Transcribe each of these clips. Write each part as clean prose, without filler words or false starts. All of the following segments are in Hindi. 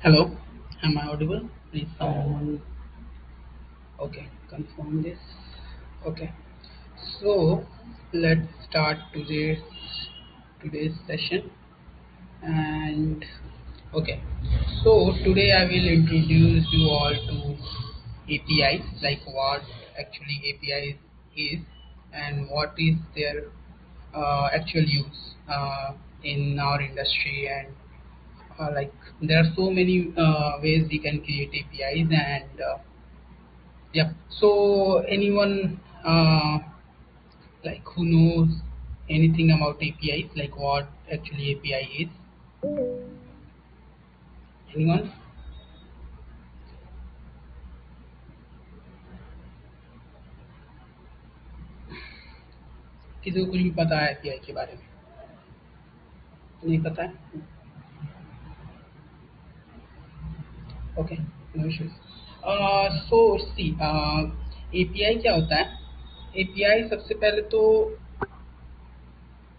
Hello, am I audible? Please someone. Okay, confirm this. Okay, so let's start today's session. And okay, so today I will introduce you all to APIs, like what actually APIs is and what is their actual use in our industry, and like there are so many ways we can create APIs. And yeah, so anyone like who knows anything about APIs, like what actually API is? Anyone? किसी को कुछ भी पता है एपीआई के बारे में? नहीं पता है? Okay, no issues. So see, API क्या होता है? एपीआई सबसे पहले तो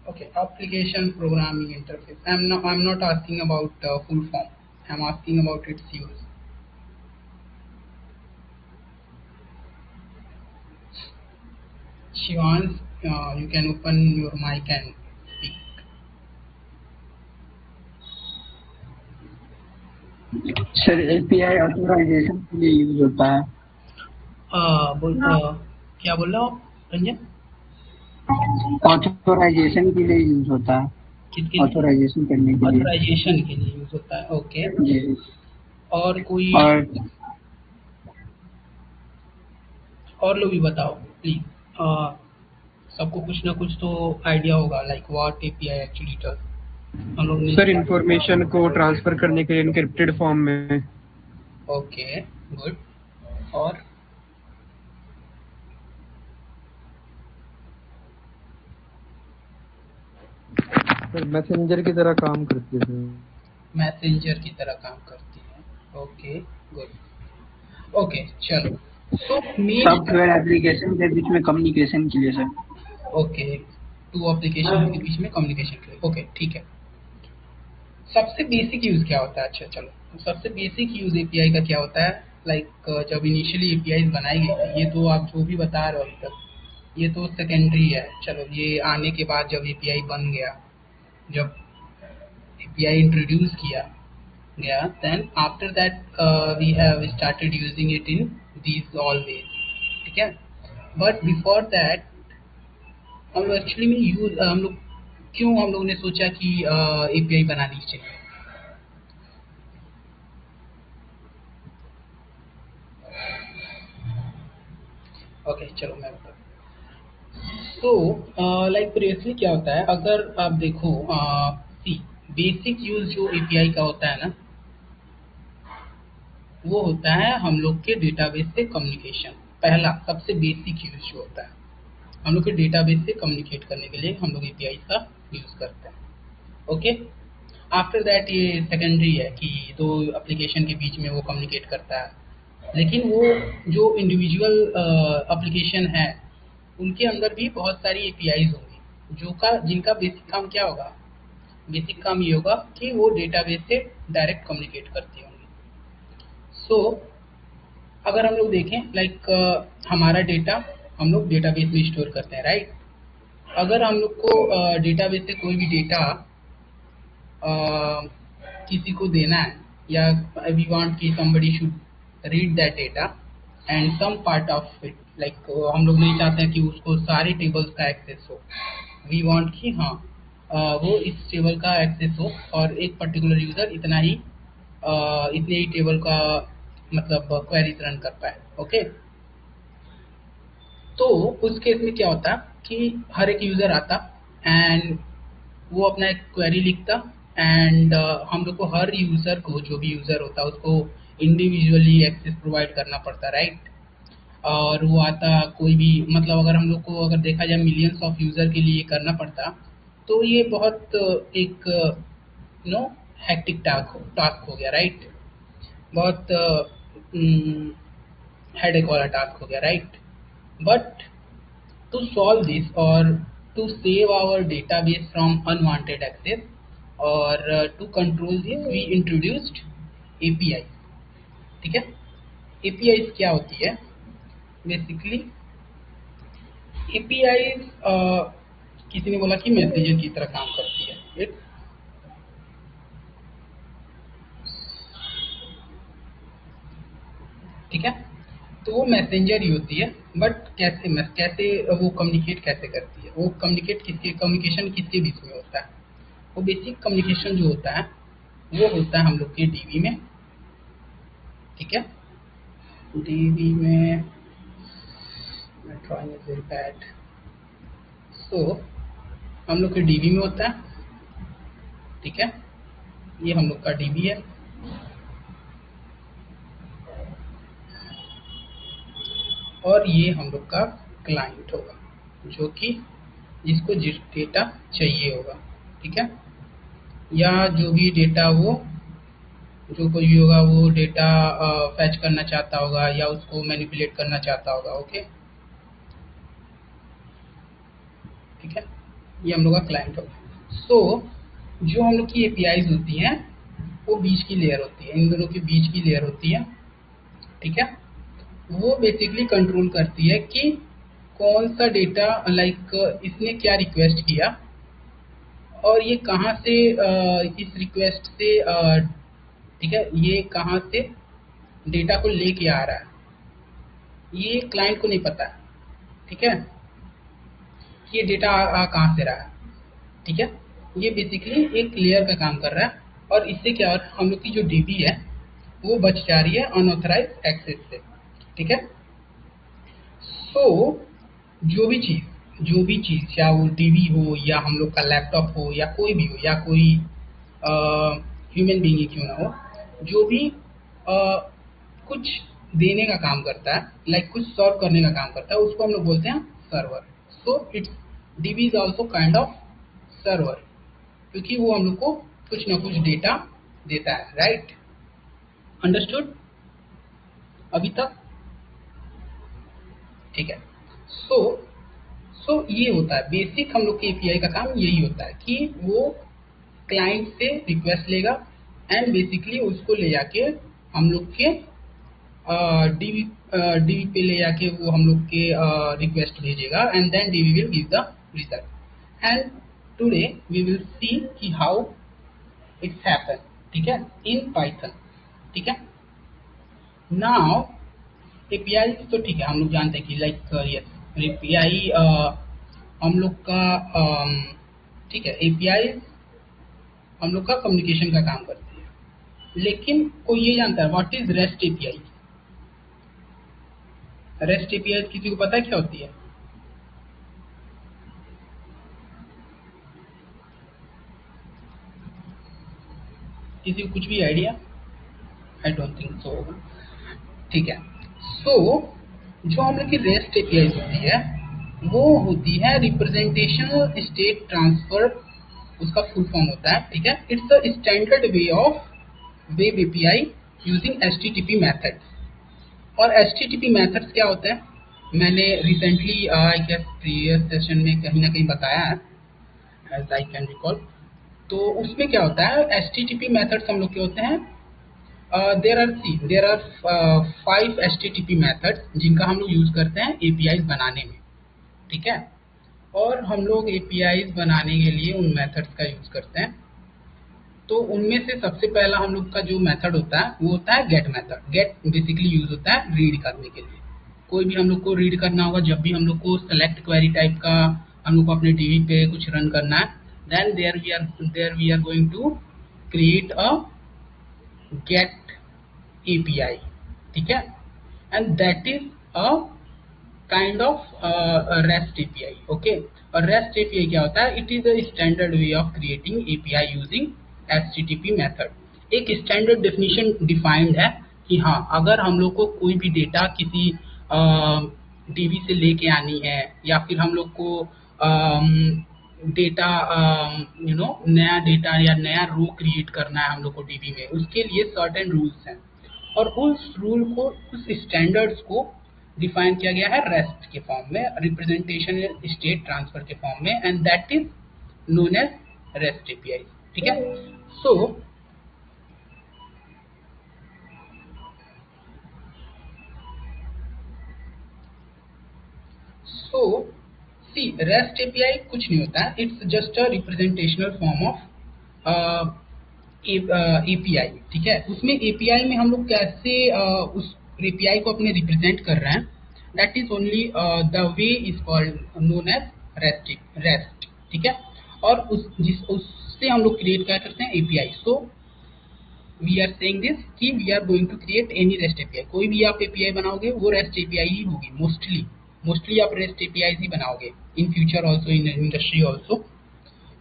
okay, application programming interface. I'm not asking about full form. I'm asking about its use. Shivans, you can open your mic and speak. Sir API authorisation के लिए यूज होता है। क्या बोल रहे हो रंजन? ऑथराइजेशन के लिए यूज होता है। किसके? ऑथराइजेशन करने के लिए। ऑथराइजेशन के लिए यूज होता है। ओके, जी। और कोई और लोग भी बताओ प्लीज। सबको कुछ ना कुछ तो आइडिया होगा, like what API actually does. हम लोग सर इंफॉर्मेशन को ट्रांसफर करने के लिए एनक्रिप्टेड फॉर्म में। Okay, good. और सर मैसेंजर की तरह काम करती है। मैसेंजर की तरह काम करती है। Okay, good. ओके, चलो। सॉफ्टवेयर एप्लीकेशन के बीच में कम्युनिकेशन के लिए सर। ओके, टू एप्लीकेशन के बीच में कम्युनिकेशन के लिए। ओके, ठीक है। सबसे बेसिक यूज क्या होता है? अच्छा चलो, सबसे बेसिक यूज एपीआई का क्या होता है? लाइक जब इनिशियली एपीआई बनाई गई थी, ये तो आप जो भी बता रहे हो अभी तक, ये तो सेकेंडरी है। चलो, ये आने के बाद जब एपीआई बन गया, जब एपीआई इंट्रोड्यूस किया गया, then after that we have started using it in these all ways. ठीक है, बट बिफोर दैट हम एक्चुअली में यूज हम लोग क्यों हम लोगों ने सोचा कि एपीआई बनानी चाहिए? ओके, चलो मैं बताता हूँ। तो लाइक प्रीवियसली क्या होता है, अगर आप देखो, सी बेसिक यूज जो एपीआई का होता है ना, वो होता है हम लोग के डेटाबेस से कम्युनिकेशन। पहला सबसे बेसिक यूज जो होता है, हम लोग के डेटाबेस से कम्युनिकेट करने के लिए हम लोग एपीआई का यूज करते हैं। ओके, आफ्टर दैट ये सेकेंडरी है कि दो एप्लीकेशन के बीच में वो कम्युनिकेट करता है। लेकिन वो जो इंडिविजुअल एप्लीकेशन है, उनके अंदर भी बहुत सारी एपीआईज होंगी जिनका बेसिक काम क्या होगा? बेसिक काम ये होगा कि वो डेटाबेस से डायरेक्ट कम्युनिकेट करती होंगी। सो अगर हम लोग देखें, लाइक हमारा डेटा हम लोग डेटाबेस में स्टोर करते हैं, राइट? अगर हम लोग को डेटाबेस से कोई भी डेटा किसी को देना है, या वी वांट कि somebody should read that data and some part of it like हम लोग नहीं चाहते हैं कि उसको सारे टेबल्स का एक्सेस हो। वी वांट कि हाँ वो इस टेबल का एक्सेस हो और एक पर्टिकुलर यूजर इतने ही टेबल का मतलब क्वेरीज रन कर पाए। ओके, तो उस केस में क्या होता कि हर एक यूजर आता एंड वो अपना एक क्वेरी लिखता एंड हम लोग को हर यूजर को, जो भी यूजर होता है उसको इंडिविजुअली एक्सेस प्रोवाइड करना पड़ता, राइट। और वो आता कोई भी, मतलब अगर हम लोग को अगर देखा जाए मिलियंस ऑफ यूजर के लिए करना पड़ता, तो ये बहुत एक नो हैक्टिक टास्क हो गया, राइट। बहुत हेडेक वाला टास्क हो गया, right. But to solve this or to save our database from unwanted access or to control this we introduced APIs। ठीक है, APIs क्या होती है बेसिकली? APIs किसी ने बोला कि मैसेजर की तरह काम करती है। ठीक है, तो वो मैसेंजर ही होती है। बट कैसे वो कम्युनिकेट कैसे करती है? वो कम्युनिकेशन किसके बीच में होता है? वो बेसिक कम्युनिकेशन जो होता है वो होता है हम लोग के डीबी में। ठीक है, डीबी में सो हम लोग के डीबी में होता है। ठीक है, ये हम लोग का डीबी है और ये हम लोग का क्लाइंट होगा, जो कि जिसको जिस डेटा चाहिए होगा। ठीक है, या जो भी डेटा वो जो कोई भी होगा वो डेटा फैच करना चाहता होगा या उसको मैनिपुलेट करना चाहता होगा। ओके, ठीक है, ये हम लोग का क्लाइंट होगा। सो जो हम लोग की एपीआईज होती हैं वो बीच की लेयर होती है, इन दोनों के बीच की लेयर होती है। ठीक है, वो बेसिकली कंट्रोल करती है कि कौन सा डेटा, लाइक इसने क्या रिक्वेस्ट किया और ये कहाँ से इस रिक्वेस्ट से ठीक है, ये कहाँ से डेटा को लेके आ रहा है, ये क्लाइंट को नहीं पता है। ठीक है, ये डेटा आ कहाँ से रहा है। ठीक है, ये बेसिकली एक लेयर का काम कर रहा है और इससे क्या हो रहा है, हम लोग की जो डीबी है वो बच जा रही है अनऑथराइज एक्सेस से। ठीक है, सो जो भी चीज या वो डीबी हो या हम लोग का लैपटॉप हो या कोई भी हो या कोई ह्यूमन बीइंग ही क्यों ना हो, जो भी कुछ देने का काम करता है, लाइक कुछ सॉल्व करने का काम करता है, उसको हम लोग बोलते हैं server. So it's dB is also kind of server, क्योंकि वो हम लोग को कुछ ना कुछ डेटा देता है, राइट। अंडरस्टूड अभी तक? ठीक है, सो ये होता है बेसिक, हम लोग के एपीआई का काम यही होता है कि वो क्लाइंट से रिक्वेस्ट लेगा एंड बेसिकली उसको ले जाके हम लोग के डीबी पे ले जाके वो हम लोग के रिक्वेस्ट भेजेगा and then DB will give the result. And today we will see कि हाउ इट्स हैपन। ठीक है, इन पाइथन। ठीक है, नाउ एपीआई तो ठीक है, हम लोग जानते हैं कि लाइक यस एपीआई हम लोग का ठीक है, एपीआई हम लोग का कम्युनिकेशन का काम करती है। लेकिन कोई ये जानता है what is rest API? Rest API किसी को पता है क्या होती है? किसी को कुछ भी idea? I don't think so होगा। ठीक है, सो जो हम लोग की रेस्ट एपीआई होती है वो होती है रिप्रेजेंटेशनल स्टेट ट्रांसफर, उसका फुल फॉर्म होता है। ठीक है, it's a standard way of web API using HTTP methods. और एचटीटीपी मेथड्स क्या होते हैं? मैंने recently I guess previous session में कहीं ना कहीं बताया है, एज आई कैन रिकॉल। तो उसमें क्या होता है, एचटीटीपी मेथड्स हम लोग के होते हैं, देर आर 5 एचटीटीपी मेथड्स जिनका हम लोग यूज करते हैं एपीआई बनाने में। ठीक है, और हम लोग एपीआई बनाने के लिए उन मेथड्स का यूज करते हैं। तो उनमें से सबसे पहला हम लोग का जो मेथड होता है वो होता है get method. Get basically use होता है रीड करने के लिए, कोई भी हम लोग को रीड करना होगा, जब भी हम लोग को सेलेक्ट क्वेरी टाइप का हम लोग को अपने टीवी पे कुछ रन करना है, then there we are going to create a get API, ठीक है, and that is a kind of REST API. Okay, और REST API क्या होता है? It is a standard way of creating API using HTTP method. एक स्टैंडर्ड डेफिनेशन डिफाइंड है कि हाँ, अगर हम लोग को कोई भी डेटा किसी डीबी से लेके आनी है, या फिर हम लोग को डेटा नया डेटा या नया रो क्रिएट करना है हम लोग को डीबी में, उसके लिए सर्टेन रूल्स हैं, और उस रूल को, उस स्टैंडर्ड्स को डिफाइन किया गया है रेस्ट के फॉर्म में, रिप्रेजेंटेशन स्टेट ट्रांसफर के फॉर्म में, and that is known as REST API, ठीक है। सो सी, रेस्ट एपीआई कुछ नहीं होता है, it's just a representational form of API, ठीक है। उसमें एपीआई में हम लोग कैसे उस एपीआई को अपने रिप्रेजेंट कर रहे हैं, that is only the way is called known as REST, ठीक है। और उससे हम लोग क्रिएट क्या करते हैं? API. So we are saying this कि we are going to create any rest API. कोई भी आप एपीआई बनाओगे वो रेस्ट एपीआई ही होगी, मोस्टली आप रेस्ट एपीआई ही बनाओगे। In future also, in industry also,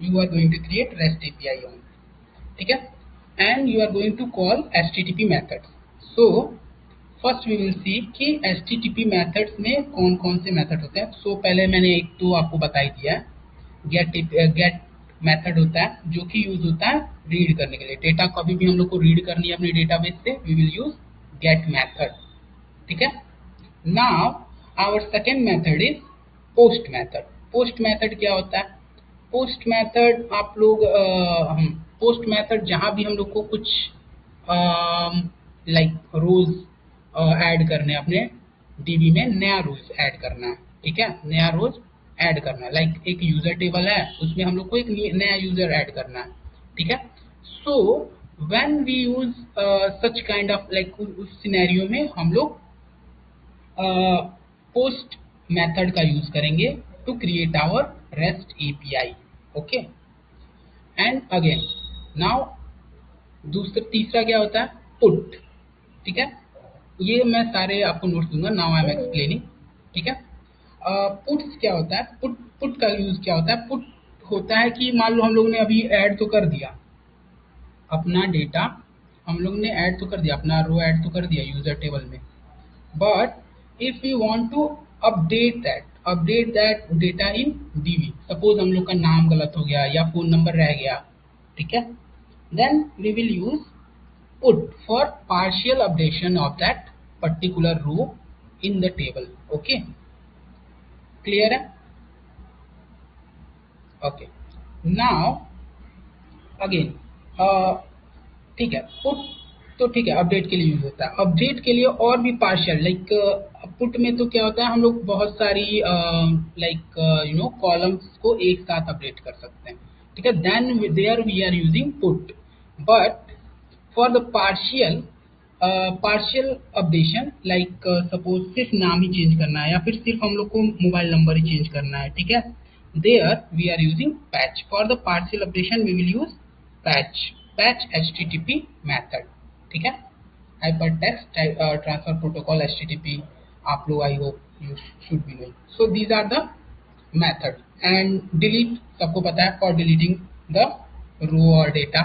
you are going to create REST API only, ठीक है, and you are going to call HTTP methods. So first we will see कि HTTP methods में कौन कौन से मेथड होते हैं। So पहले मैंने एक तो आपको बता ही दिया है, गेट मेथड होता है जो कि यूज होता है रीड करने के लिए। डेटा कभी भी हम लोग को रीड करनी है अपने डेटाबेस से, we will use get method, ठीक है। Now our second method is post method. Post method क्या होता है? पोस्ट मेथड आप लोग पोस्ट मेथड जहां भी हम लोग को कुछ लाइक रोज ऐड करने, अपने डीबी में नया रोज ऐड करना है, ठीक है, नया रोज ऐड करना है। लाइक एक यूजर टेबल है, उसमें हम लोग को एक नया यूजर ऐड करना है, ठीक है। So when we use such kind of like, उस सिनेरियो में हम लोग पोस्ट मेथड का यूज करेंगे to create our rest API, okay. And again now तीसरा क्या होता है? पुट, ठीक है। ये मैं सारे आपको नोट्स दूंगा, नाउ आई एम एक्सप्लेनिंग, ठीक है। पुट्स क्या होता है? पुट का यूज क्या होता है? पुट होता है कि मान लो हम लोग ने अभी ऐड तो कर दिया अपना डेटा, हम लोग ने ऐड तो कर दिया, अपना रो ऐड तो कर दिया यूजर टेबल में, but if we want to update that data in DB, suppose हम लोग का नाम गलत हो गया या फोन नंबर रह गया, ठीक है, then we will use put for partial updation of that particular row in the table, okay, clear है? ओके, नाउ अगेन ठीक है, पुट तो ठीक है, अपडेट के लिए यूज होता है। अपडेट के लिए और भी पार्शियल, लाइक पुट में तो क्या होता है, हम लोग बहुत सारी लाइक कॉलम्स को एक साथ अपडेट कर सकते हैं, ठीक है, then there we are using put. But for the partial updation, like suppose सिर्फ नाम ही चेंज करना है या फिर सिर्फ हम लोग को मोबाइल नंबर ही चेंज करना है, ठीक है, there we are using patch. For the partial updation we will use patch HTTP method, ठीक है, hypertext transfer protocol HTTP, आप लोग I hope you should be knowing. So these are the method. And delete सबको पता है, फॉर डिलीटिंग द रो और डेटा,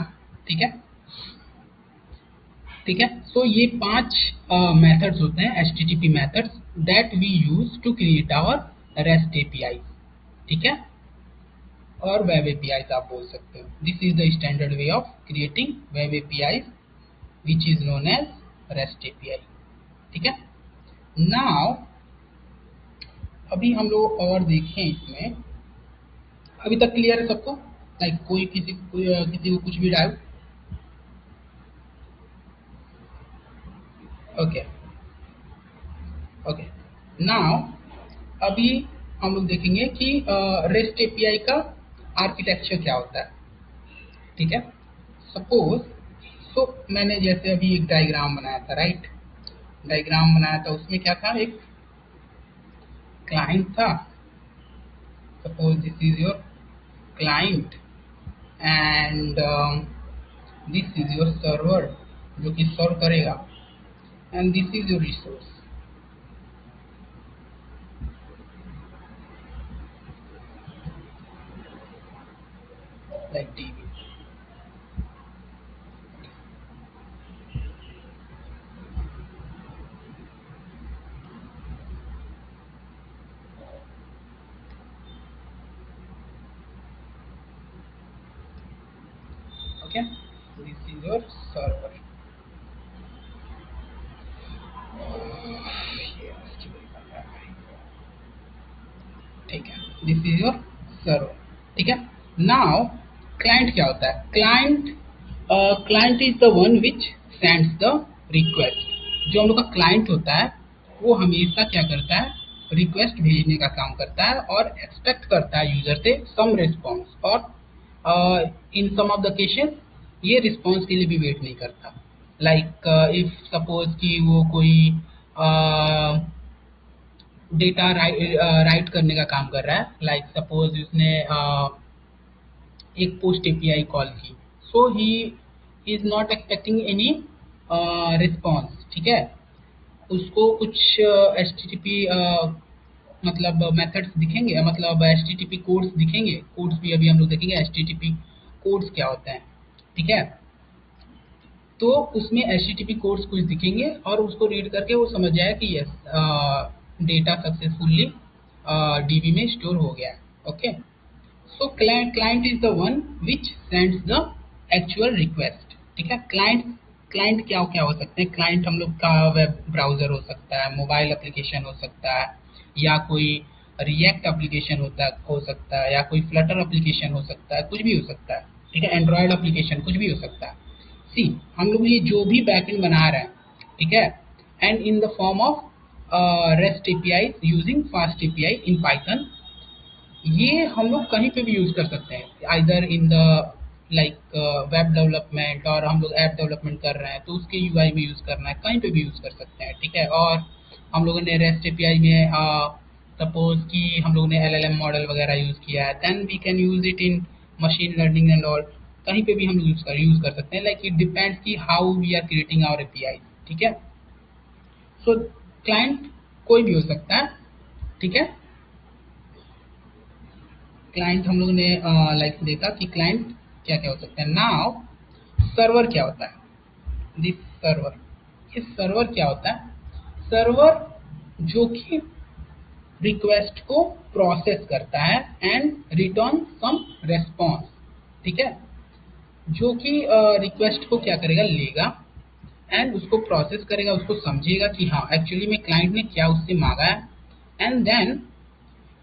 ठीक है, ठीक है। सो ये 5 मेथड्स होते हैं HTTP methods that we use to create our rest API, ठीक है, और वेब एपीआईज आप बोल सकते हो। This is the standard way of creating web APIs which is known as REST API, ठीक है। नाउ अभी हम लोग और देखें इसमें, अभी तक क्लियर है सबको? लाइक कोई किसी को कुछ भी डाउट? ओके ओके, नाउ अभी हम लोग देखेंगे कि रेस्ट एपीआई का आर्किटेक्चर क्या होता है, ठीक है। सपोज मैंने जैसे अभी एक डायग्राम बनाया था, राइट, डायग्राम बनाया था, उसमें क्या था, एक क्लाइंट था, suppose this is your client and this is your server जो कि सर्व करेगा, and this is your resource like DB. Okay, this is your server. ठीक है, दिस इज योर सर्वर. ठीक है. नाउ क्लाइंट क्या होता है? Client is the one which sends the request. जो हम लोग का क्लाइंट होता है वो हमेशा क्या करता है? रिक्वेस्ट भेजने का काम करता है और एक्सपेक्ट करता है यूजर से सम रिस्पॉन्स, और इन सम ऑफ द केसेस ये रिस्पॉन्स के लिए भी वेट नहीं करता. लाइक इफ सपोज कि वो कोई डेटा राइट करने का काम कर रहा है, लाइक सपोज उसने एक पोस्ट एपीआई कॉल की, so he is not expecting any response. ठीक है. उसको कुछ HTTP मतलब मेथड्स दिखेंगे, मतलब HTTP कोड्स दिखेंगे. कोड्स भी अभी हम लोग देखेंगे HTTP कोड्स क्या होते हैं. ठीक है. तो उसमें HTTP कोड्स कुछ दिखेंगे और उसको रीड करके वो समझ जाए कि यस डेटा सक्सेसफुली DB में स्टोर हो गया है. Okay. So client is the one which sends the actual request. ठीक है. क्लाइंट क्या क्या हो सकते हैं? क्लाइंट हम लोग का वेब ब्राउजर हो सकता है, मोबाइल एप्लीकेशन हो सकता है, या कोई रिएक्ट एप्लीकेशन हो सकता है, या कोई फ्लटर एप्लीकेशन हो सकता है, कुछ भी हो सकता है. ठीक है. एंड्रॉयड एप्लीकेशन कुछ भी हो सकता है. सी, हम लोग ये जो भी बैकएंड बना रहे हैं, ठीक है, and in the form of REST API using fast API in Python, ये हम लोग कहीं पे भी यूज कर सकते हैं. Either in the like web development, और हम लोग ऐप डेवलपमेंट कर रहे हैं तो उसके UI में यूज करना है, कहीं पे भी यूज कर सकते हैं. ठीक है. और हम लोगों ने REST API में सपोज कि हम लोगों ने LLM मॉडल वगैरह यूज किया है, then we can use it in machine learning and all. कहीं पे भी हम यूज कर सकते हैं. लाइक इट डिपेंड्स कि how we are creating our API. ठीक है. सो क्लाइंट कोई भी हो सकता है. ठीक है. क्लाइंट हम लोग ने लाइक देखा कि क्लाइंट क्या क्या हो सकता है. नाउ सर्वर क्या होता है? This server. ये सर्वर क्या होता है? सर्वर जो कि रिक्वेस्ट को प्रोसेस करता है एंड रिटर्न सम रेस्पॉन्स. ठीक है. जो कि रिक्वेस्ट को क्या करेगा? लेगा एंड उसको प्रोसेस करेगा, उसको समझेगा कि हाँ एक्चुअली में क्लाइंट ने क्या उससे मांगा है, and then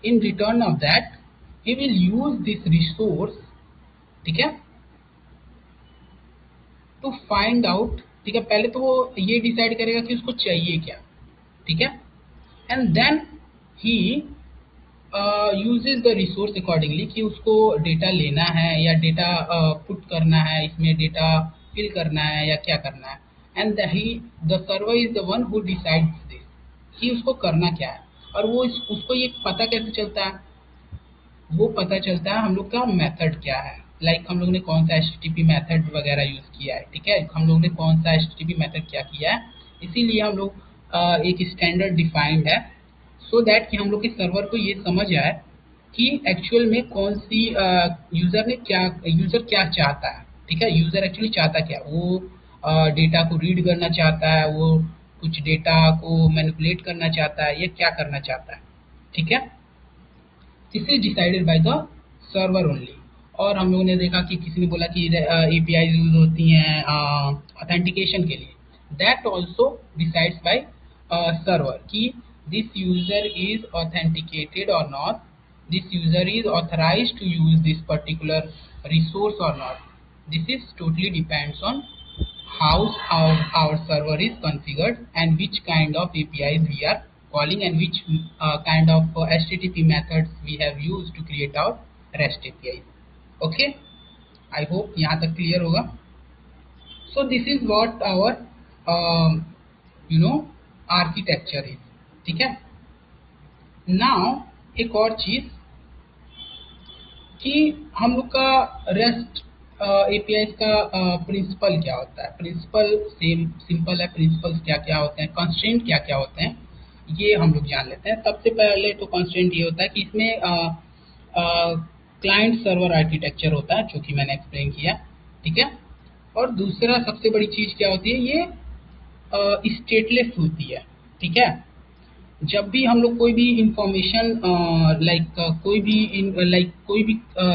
in return of that he will use this resource. ठीक है. to find out. ठीक है. पहले तो वो ये डिसाइड करेगा कि उसको चाहिए क्या. ठीक है. And then he uses the resource accordingly कि उसको डेटा लेना है या डेटा पुट करना है, इसमें डेटा फिल करना है या क्या करना है. And the server is the one who decides this कि उसको करना क्या है. और वो उसको ये पता कैसे चलता है? वो पता चलता है हम लोग का मेथड क्या है. लाइक हम लोग ने कौन सा HTTP मेथड वगैरह यूज किया है. ठीक है. हम लोग ने कौन सा HTTP मेथड क्या किया है, इसीलिए हम लोग एक स्टैंडर्ड डिफाइंड है, सो दैट कि हम लोग के सर्वर को ये समझ आए कि एक्चुअल में कौन सी यूजर क्या चाहता है. ठीक है. यूजर एक्चुअली चाहता क्या? वो डेटा को रीड करना चाहता है, वो कुछ डेटा को मैनिपुलेट करना चाहता है, या क्या करना चाहता है. ठीक है. This is decided by the server only. और हम लोगों ने देखा कि किसी ने बोला कि API यूज होती हैं ऑथेंटिकेशन के लिए. That also decides by server कि दिस यूजर इज ऑथेंटिकेटेड और not, this user is authorised to use this particular resource और not. This is totally depends on how our server is configured and which kind of APIs we are calling and which kind of HTTP methods we have used to create our REST APIs. Okay, I hope यहाँ तक clear होगा. So this is what our architecture is. ठीक है. नाउ एक और चीज कि हम लोग का रेस्ट एपीआई का प्रिंसिपल क्या होता है। प्रिंसिपल सेम सिंपल है। प्रिंसिपल्स क्या क्या होते हैं, कंस्ट्रेंट क्या क्या होते हैं, ये हम लोग जान लेते हैं। सबसे पहले तो कंस्ट्रेंट ये होता है कि इसमें क्लाइंट सर्वर आर्किटेक्चर होता है, जो कि मैंने एक्सप्लेन किया, ठीक है। और दूसरा सबसे बड़ी चीज क्या होती है, ये स्टेटलेस होती है, ठीक है। जब भी हम लोग कोई भी इंफॉर्मेशन कोई भी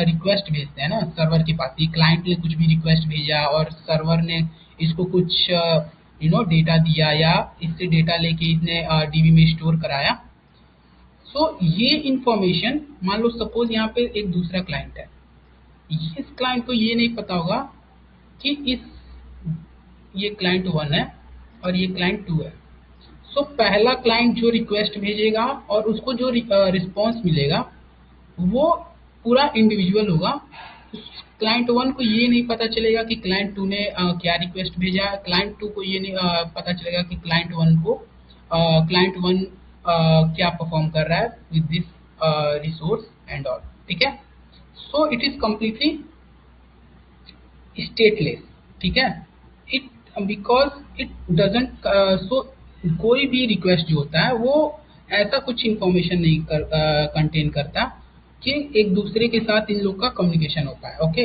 रिक्वेस्ट भेजते हैं ना सर्वर के पास, ये क्लाइंट ने कुछ भी रिक्वेस्ट भेजा और सर्वर ने इसको कुछ डेटा दिया या इससे डेटा लेके इसने डीबी में स्टोर कराया। सो ये इंफॉर्मेशन, मान लो सपोज यहाँ पे एक दूसरा क्लाइंट है, इस क्लाइंट को ये नहीं पता होगा कि ये क्लाइंट 1 है और ये क्लाइंट 2 है। सो पहला क्लाइंट जो रिक्वेस्ट भेजेगा और उसको जो रिस्पॉन्स मिलेगा वो पूरा इंडिविजुअल होगा। उस क्लाइंट 1 को ये नहीं पता चलेगा कि क्लाइंट 2 ने क्या रिक्वेस्ट भेजा है। क्लाइंट 2 को ये नहीं पता चलेगा कि क्लाइंट 1 क्या परफॉर्म कर रहा है with this resource and all, ठीक है। So it is completely stateless, ठीक है। इट बिकॉज इट डजेंट सो कोई भी रिक्वेस्ट जो होता है वो ऐसा कुछ इंफॉर्मेशन नहीं कंटेन करता कि एक दूसरे के साथ इन लोग का कम्युनिकेशन होता है, ओके।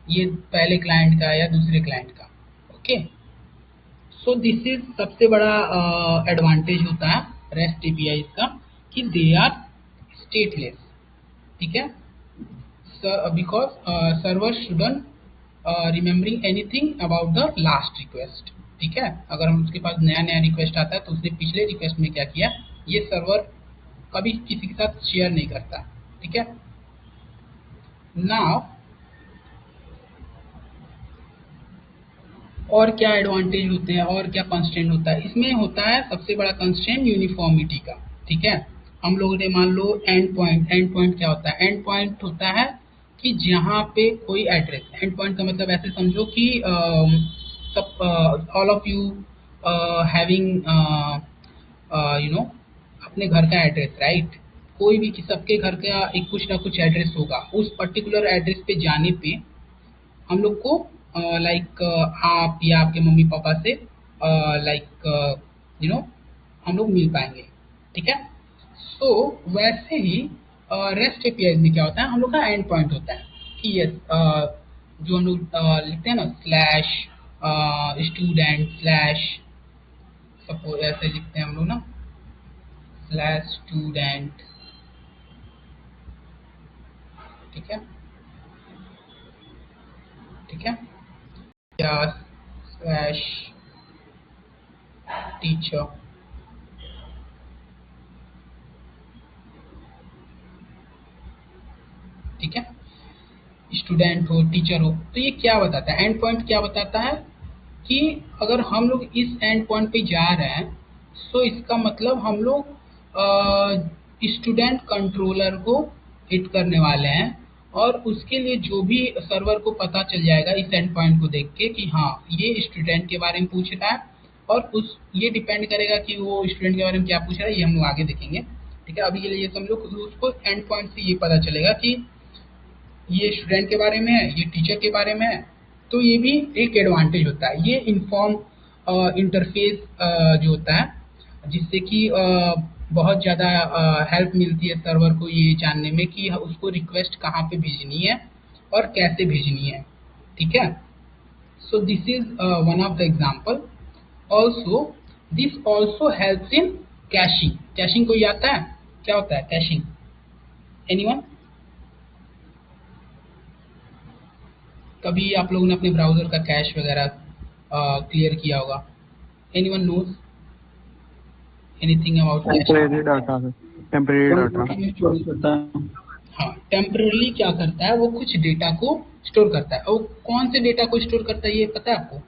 ये पहले क्लाइंट का या दूसरे क्लाइंट का, ओके। सो दिस इज सबसे बड़ा एडवांटेज होता है रेस्ट एपीआई का, कि दे आर स्टेटलेस, ठीक है। Because server shouldn't remembering anything about the last request, ठीक है। अगर हम उसके पास नया नया रिक्वेस्ट आता है तो उसने पिछले रिक्वेस्ट में क्या किया, ये सर्वर कभी किसी के साथ शेयर नहीं करता, ठीक है। नाउ और क्या एडवांटेज होते हैं और क्या कंस्ट्रेंट होता है, इसमें होता है सबसे बड़ा कंस्ट्रेंट यूनिफॉर्मिटी का, ठीक है। हम लोगों ने मान लो एंड पॉइंट क्या होता है, एंड पॉइंट होता है कि जहाँ पे कोई एड्रेस, एंड पॉइंट का मतलब ऐसे समझो कि सब ऑल ऑफ यू हैविंग अपने घर का एड्रेस, राइट। कोई भी सबके घर का एक कुछ ना कुछ एड्रेस होगा। उस पर्टिकुलर एड्रेस पे जाने पे हम लोग को आप या आपके मम्मी पापा से हम लोग मिल पाएंगे, ठीक है। सो वैसे ही रेस्ट एपीआई में क्या होता है, हम लोग का एंड पॉइंट होता है कि यस जो हम लोग लिखते हैं ना स्लैश स्टूडेंट स्लैश, सपोज ऐसे लिखते हैं हम लोग ना स्लैश स्टूडेंट, ठीक है, ठीक है, या स्लैश टीचर, ठीक है। स्टूडेंट हो टीचर हो, तो ये क्या बताता है, एंड पॉइंट क्या बताता है कि अगर हम लोग इस एंड पॉइंट पे जा रहे हैं सो इसका मतलब हम लोग स्टूडेंट कंट्रोलर को हिट करने वाले हैं। और उसके लिए जो भी सर्वर को पता चल जाएगा इस एंड पॉइंट को देख के कि हाँ ये स्टूडेंट के बारे में पूछ रहा है, और उस ये डिपेंड करेगा कि वो स्टूडेंट के बारे में क्या पूछ रहा है, ये हम लोग आगे देखेंगे, ठीक है। अभी के लिए हम लोग उसको एंड पॉइंट से ये पता चलेगा कि ये स्टूडेंट के बारे में है, ये टीचर के बारे में है। तो ये भी एक एडवांटेज होता है, ये इन्फॉर्म इंटरफेस जो होता है, जिससे कि बहुत ज़्यादा हेल्प मिलती है सर्वर को ये जानने में कि उसको रिक्वेस्ट कहाँ पे भेजनी है और कैसे भेजनी है, ठीक है। So this is one of the example. Also this also helps in caching. Caching कोई आता है, क्या होता है कैशिंग, एनीवन? कभी आप लोगों ने अपने ब्राउजर का कैश वगैरह क्लियर किया होगा? Anyone knows anything about temporary data है, टेम्परेरी डाटा। स्टोर करता है। हाँ, टेम्पररी क्या करता है, वो कुछ डेटा को स्टोर करता है। और कौन से डेटा को स्टोर करता है ये पता है आपको?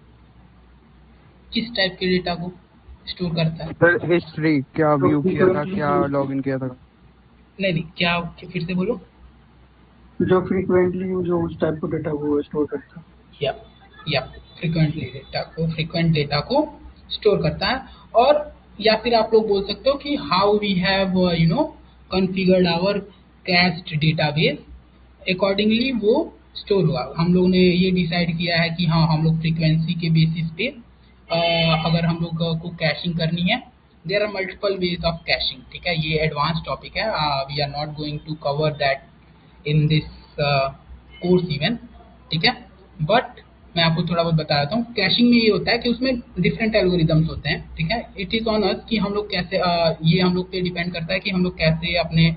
किस टाइप के डेटा को स्टोर करता है? सर हिस्ट्री, क्या व्यू किया था, क्या लॉगिन किया था। नहीं, क्या फिर से बोलो। जो फ्रीक्वेंटली जो उस टाइप का डेटा वो स्टोर करता है। या फ्रीक्वेंट डेटा को स्टोर करता है। और या फिर आप लोग बोल सकते हो कि how we have configured our cached database, accordingly वो स्टोर हुआ। हम लोग ने ये डिसाइड किया है कि हाँ हम लोग फ्रीक्वेंसी के बेसिस पे अगर हम लोग को कैशिंग करनी है, there are multiple ways of caching. ठीक है, ये एडवांस टॉपिक है, we are not going to cover that in this course even. ठीक है, बट मैं आपको थोड़ा बहुत बता देता हूँ। कैशिंग में ये होता है कि उसमें डिफरेंट एल्गोरिदम्स होते हैं। ठीक है, इट इज़ ऑन अस कि हम लोग कैसे ये हम लोग पे डिपेंड करता है कि हम लोग कैसे अपने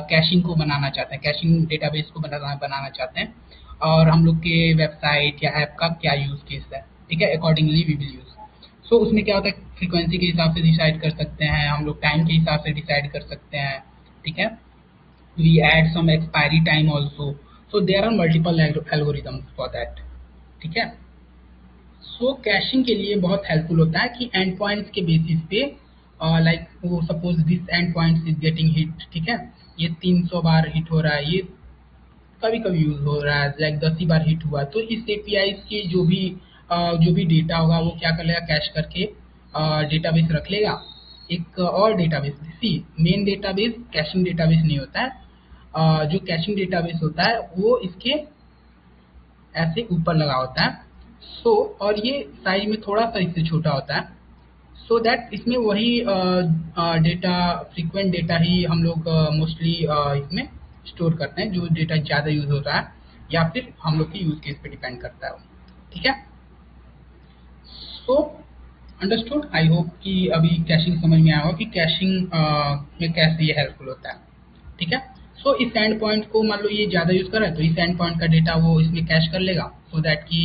कैशिंग को बनाना चाहते हैं, कैशिंग डेटाबेस को बनाना चाहते हैं, और हम लोग के वेबसाइट या ऐप का क्या यूज़ केस है। ठीक है, अकॉर्डिंगली वी विल यूज़। सो उसमें क्या होता है, फ्रीक्वेंसी के हिसाब से डिसाइड कर सकते हैं हम लोग, टाइम के हिसाब से डिसाइड कर सकते हैं। ठीक है, we add some expiry time also, so there are multiple algorithms for that। ठीक है, सो कैशिंग के लिए बहुत हेल्पफुल होता है कि एंड पॉइंट्स के बेसिस पे लाइक वो suppose this and points is getting hit. ठीक है, ये 300 बार हिट हो रहा है, ये कभी कभी यूज हो रहा है, लाइक 10 ही बार हिट हुआ, तो इस एपीआई के जो भी डेटा होगा वो क्या कर लेगा, कैश करके डेटाबेस रख लेगा। एक और डेटाबेस, सी मेन डेटाबेस कैशिंग डेटाबेस नहीं होता है, जो कैशिंग डेटाबेस होता है वो इसके ऐसे ऊपर लगा होता है। सो और ये साइज में थोड़ा सा इससे छोटा होता है, सो दैट इसमें वही डेटा, फ्रीक्वेंट डेटा ही हम लोग मोस्टली इसमें स्टोर करते हैं, जो डेटा ज़्यादा यूज होता है या फिर हम लोग के यूज केस पे डिपेंड करता है वो। ठीक है, सो अंडरस्टूड, आई होप कि अभी कैशिंग समझ में आया होगा कि कैशिंग में कैसे ये हेल्पफुल होता है। ठीक है, सो इस एंड पॉइंट को मान लो ये ज़्यादा यूज़ कर रहा है, तो इस एंड पॉइंट का डेटा वो इसमें कैश कर लेगा, सो दैट कि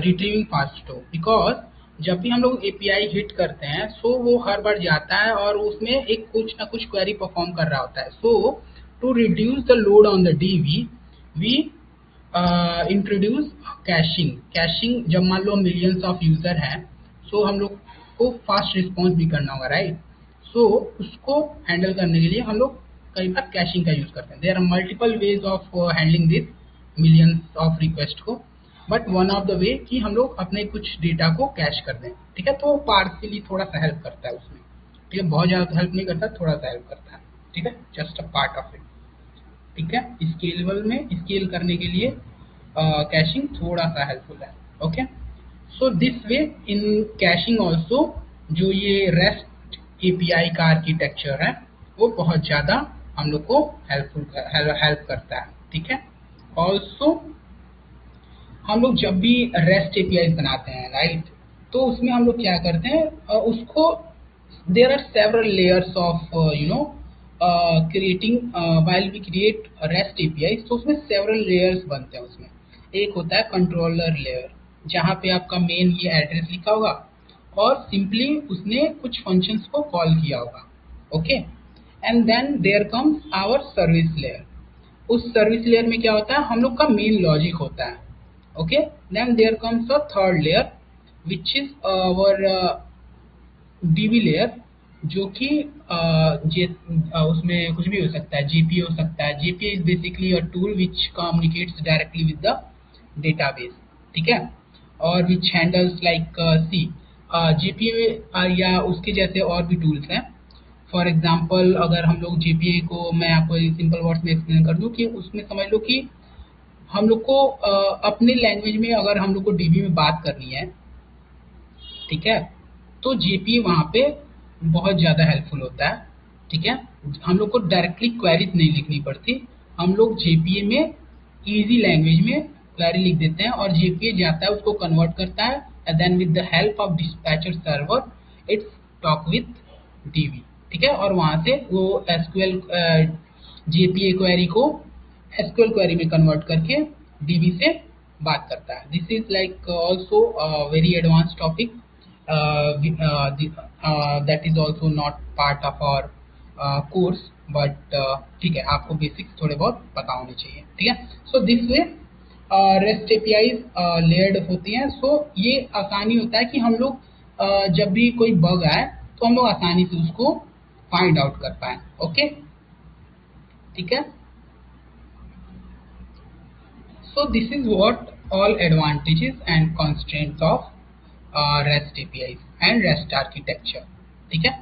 रिट्रीविंग फास्ट हो। बिकॉज जब भी हम लोग एपीआई हिट करते हैं, सो वो हर बार जाता है और उसमें एक कुछ ना कुछ क्वेरी परफॉर्म कर रहा होता है। So to reduce the load on the DB, we introduce caching. Caching जब मान लो मिलियंस ऑफ यूजर हैं, सो हम लोग को फास्ट रिस्पॉन्स भी करना होगा, राइट। सो उसको हैंडल करने के लिए हम लोग कई बार कैशिंग का यूज करते हैं। There are multiple ways of handling this millions of request को, but one of the way कि हम लोग अपने कुछ डेटा को कैश कर दें। ठीक है, तो पार्शियली थोड़ा सा हेल्प करता है उसमें। ठीक है, बहुत ज़्यादा हेल्प नहीं करता, थोड़ा सा हेल्प करता है। ठीक है, just a part of it. ठीक है, स्केलेबल में स्केल करने के लिए कैशिंग थोड़ा सा हेल्पफुल है। Okay, so this way in caching also, जो ये रेस्ट एपीआई का आर्किटेक्चर है वो बहुत ज़्यादा हम लोग को हेल्प करता है। ठीक है, ऑल्सो हम लोग जब भी रेस्ट एपीआई बनाते हैं, राइट, तो उसमें हम लोग क्या करते हैं, उसको there are several layers of creating, while we create REST API, तो उसमें सेवरल लेयर्स बनते हैं। उसमें एक होता है कंट्रोलर लेयर, जहाँ पे आपका मेन ये एड्रेस लिखा होगा और सिंपली उसने कुछ फंक्शंस को कॉल किया होगा। Okay, and then there comes our service layer. उस सर्विस लेयर में क्या होता है, हम लोग का मेन लॉजिक होता है। Okay, then there comes a third layer which is our DB layer, जो कि उसमें कुछ भी हो सकता है, जीपीए हो सकता है। GPA is basically a tool which communicates directly with the database. ठीक है, और विच हैंडल्स लाइक सी जीपीए या उसके जैसे और भी टूल्स हैं। फॉर एग्जाम्पल अगर हम लोग जीपीए को, मैं आपको सिंपल वर्ड्स में एक्सप्लेन कर दूं कि उसमें समझ लो कि हम लोग को अपने लैंग्वेज में अगर हम लोग को डीबी में बात करनी है, ठीक है, तो जीपीए वहाँ पे बहुत ज़्यादा हेल्पफुल होता है। ठीक है, हम लोग को डायरेक्टली क्वेरीज नहीं लिखनी पड़ती, हम लोग जीपीए में इजी लैंग्वेज में क्वेरी लिख देते हैं और जीपीए जाता है उसको कन्वर्ट करता है, and then with the help of dispatcher server it's talk with DB. ठीक है, और वहाँ से वो एसक्यूएल जीपीए क्वेरी को एसक्यूएल क्वेरी में कन्वर्ट करके डीबी से बात करता है। This is like also very advance topic, that is also not part of our course, but ठीक है, आपको बेसिक्स थोड़े बहुत पता होने चाहिए। ठीक है, so this way rest APIs layered होती हैं। सो ये आसानी होता है कि हम लोग जब भी कोई बग आए तो हम लोग आसानी से उसको फाइंड आउट कर पाए। ओके, ठीक है, so this is what all advantages and constraints of REST APIs and REST architecture। ठीक है,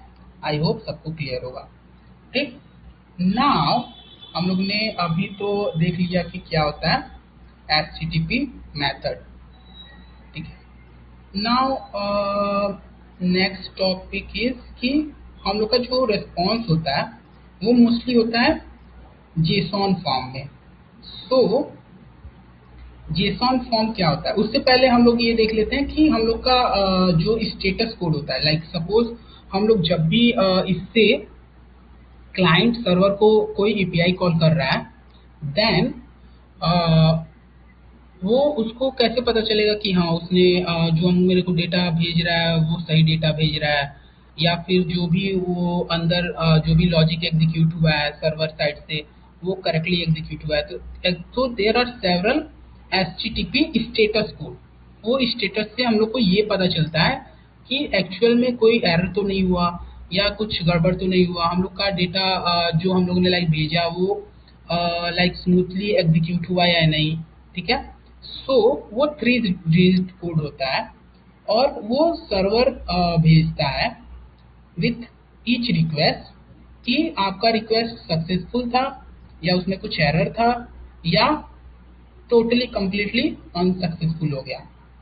आई होप सबको क्लियर होगा। ठीक, नाउ हम लोग ने अभी तो देख लिया कि क्या होता है HTTP मेथड, ठीक है। नाउ नेक्स्ट टॉपिक इज कि हम लोग का जो रेस्पॉन्स होता है वो मोस्टली होता है जेसॉन फॉर्म में। सो जेसॉन फॉर्म क्या होता है, उससे पहले हम लोग ये देख लेते हैं कि हम लोग का जो स्टेटस कोड होता है, लाइक सपोज हम लोग जब भी इससे क्लाइंट सर्वर को कोई एपीआई कॉल कर रहा है, देन वो उसको कैसे पता चलेगा कि हाँ उसने जो मेरे को डेटा भेज रहा है वो सही डेटा भेज रहा है, या फिर जो भी वो अंदर जो भी लॉजिक एग्जीक्यूट हुआ है सर्वर साइड से वो करेक्टली एग्जीक्यूट हुआ है। तो there are several HTTP status code. वो स्टेटस से हम लोग को ये पता चलता है कि एक्चुअल में कोई एरर तो नहीं हुआ या कुछ गड़बड़ तो नहीं हुआ, हम लोग का डेटा जो हम लोग ने लाइक भेजा वो लाइक स्मूथली एग्जीक्यूट हुआ या नहीं, ठीक है। सो वो 3 डिजिट कोड होता है और वो सर्वर भेजता है विथ ईच रिक्वेस्ट कि आपका रिक्वेस्ट सक्सेसफुल था या उसमें कुछ एरर था या टोटली कंप्लीटली अनसक्सेसफुल हो गया,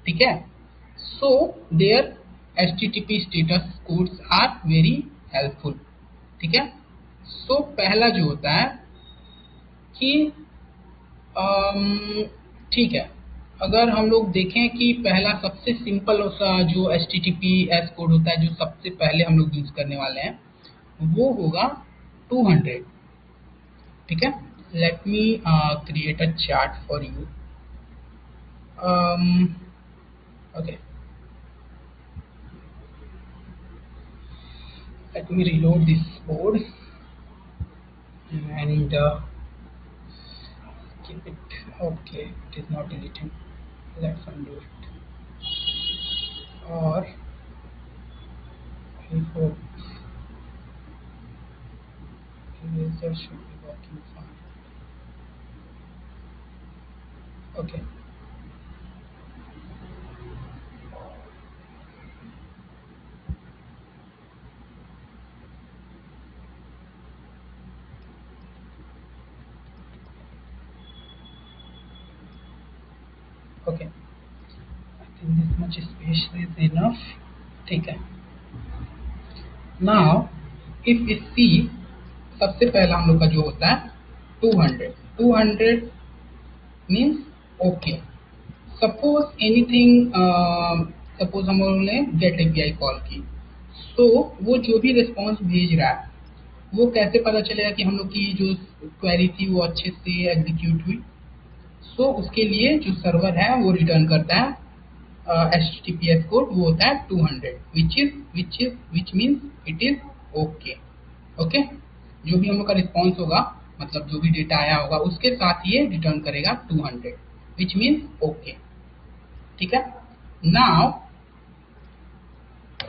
ठीक है। So there HTTP status codes are very helpful, ठीक है। सो पहला जो होता है कि ठीक है, अगर हम लोग देखें कि पहला सबसे सिंपल सा जो HTTPS कोड होता है जो सबसे पहले हम लोग यूज करने वाले हैं वो होगा 200, ठीक है। Let me create a chart for you. Okay, let me reload this board and keep it. Okay, it is not deleting. Let's undo it. Or I hope eraser should be working fine. Okay. Okay, I think this much space is enough, ठीक है। Now if we see, सबसे पहला हम लोग का जो होता है 200 means okay. Suppose anything, suppose हम लोगों ने गेट एपीआई कॉल की, सो वो जो भी रिस्पॉन्स भेज रहा है वो कैसे पता चलेगा कि हम लोग की जो क्वेरी थी वो अच्छे से एग्जीक्यूट हुई। सो उसके लिए जो सर्वर है वो रिटर्न करता है HTTPS कोड, वो होता है 200 which means it is okay. Okay, जो भी हम लोग का रिस्पॉन्स होगा मतलब जो भी डेटा आया होगा उसके साथ ये रिटर्न करेगा 200 विच मीन्स ओके, ठीक है। Now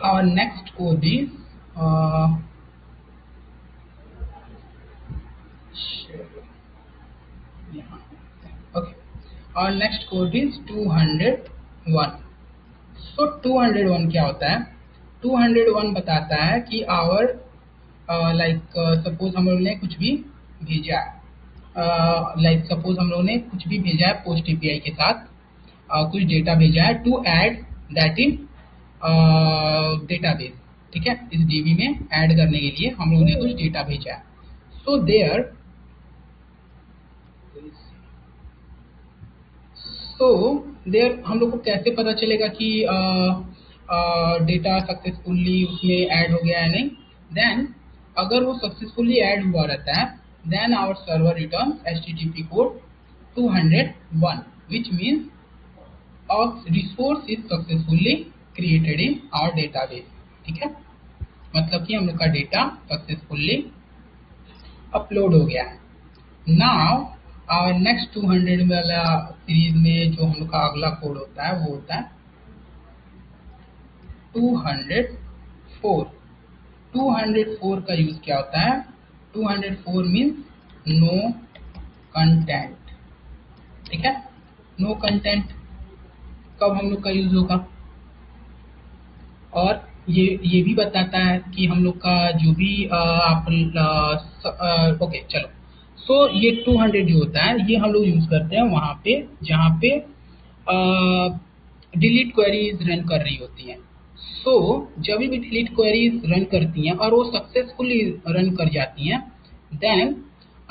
our next code is okay, our next code is 201. So 201 क्या होता है? 201 बताता है कि our like suppose हम लोग ने कुछ भी भेजा है, like suppose हम लोग ने कुछ भी भेजा है पोस्ट एपीआई के साथ, कुछ डेटा भेजा है to add that in database, ठीक है। इस डीबी में ऐड करने के लिए हम लोगों ने कुछ डेटा भेजा है। सो देयर हम लोग को कैसे पता चलेगा कि डेटा सक्सेसफुली उसमें ऐड हो गया है नहीं। देन अगर वो सक्सेसफुली ऐड हुआ रहता है then our server return HTTP code 201 which means our resource is successfully created in our database, ठीक है। मतलब कि हम लोग का डेटा सक्सेसफुली अपलोड हो गया है। नाउ और नेक्स्ट 200 वाला सीरीज में जो हम लोग का अगला कोड होता है वो होता है 204। 204 का यूज क्या होता है? 204 मीन्स नो कंटेंट, ठीक है। नो कंटेंट कब हम लोग का यूज होगा? और ये भी बताता है कि हम लोग का जो भी ओके चलो। सो ये 200 जो होता है ये हम लोग यूज करते हैं वहां पे जहाँ पे डिलीट क्वेरीज रन कर रही होती हैं। सो जब भी डिलीट क्वेरीज रन करती हैं और वो सक्सेसफुली रन कर जाती हैं, then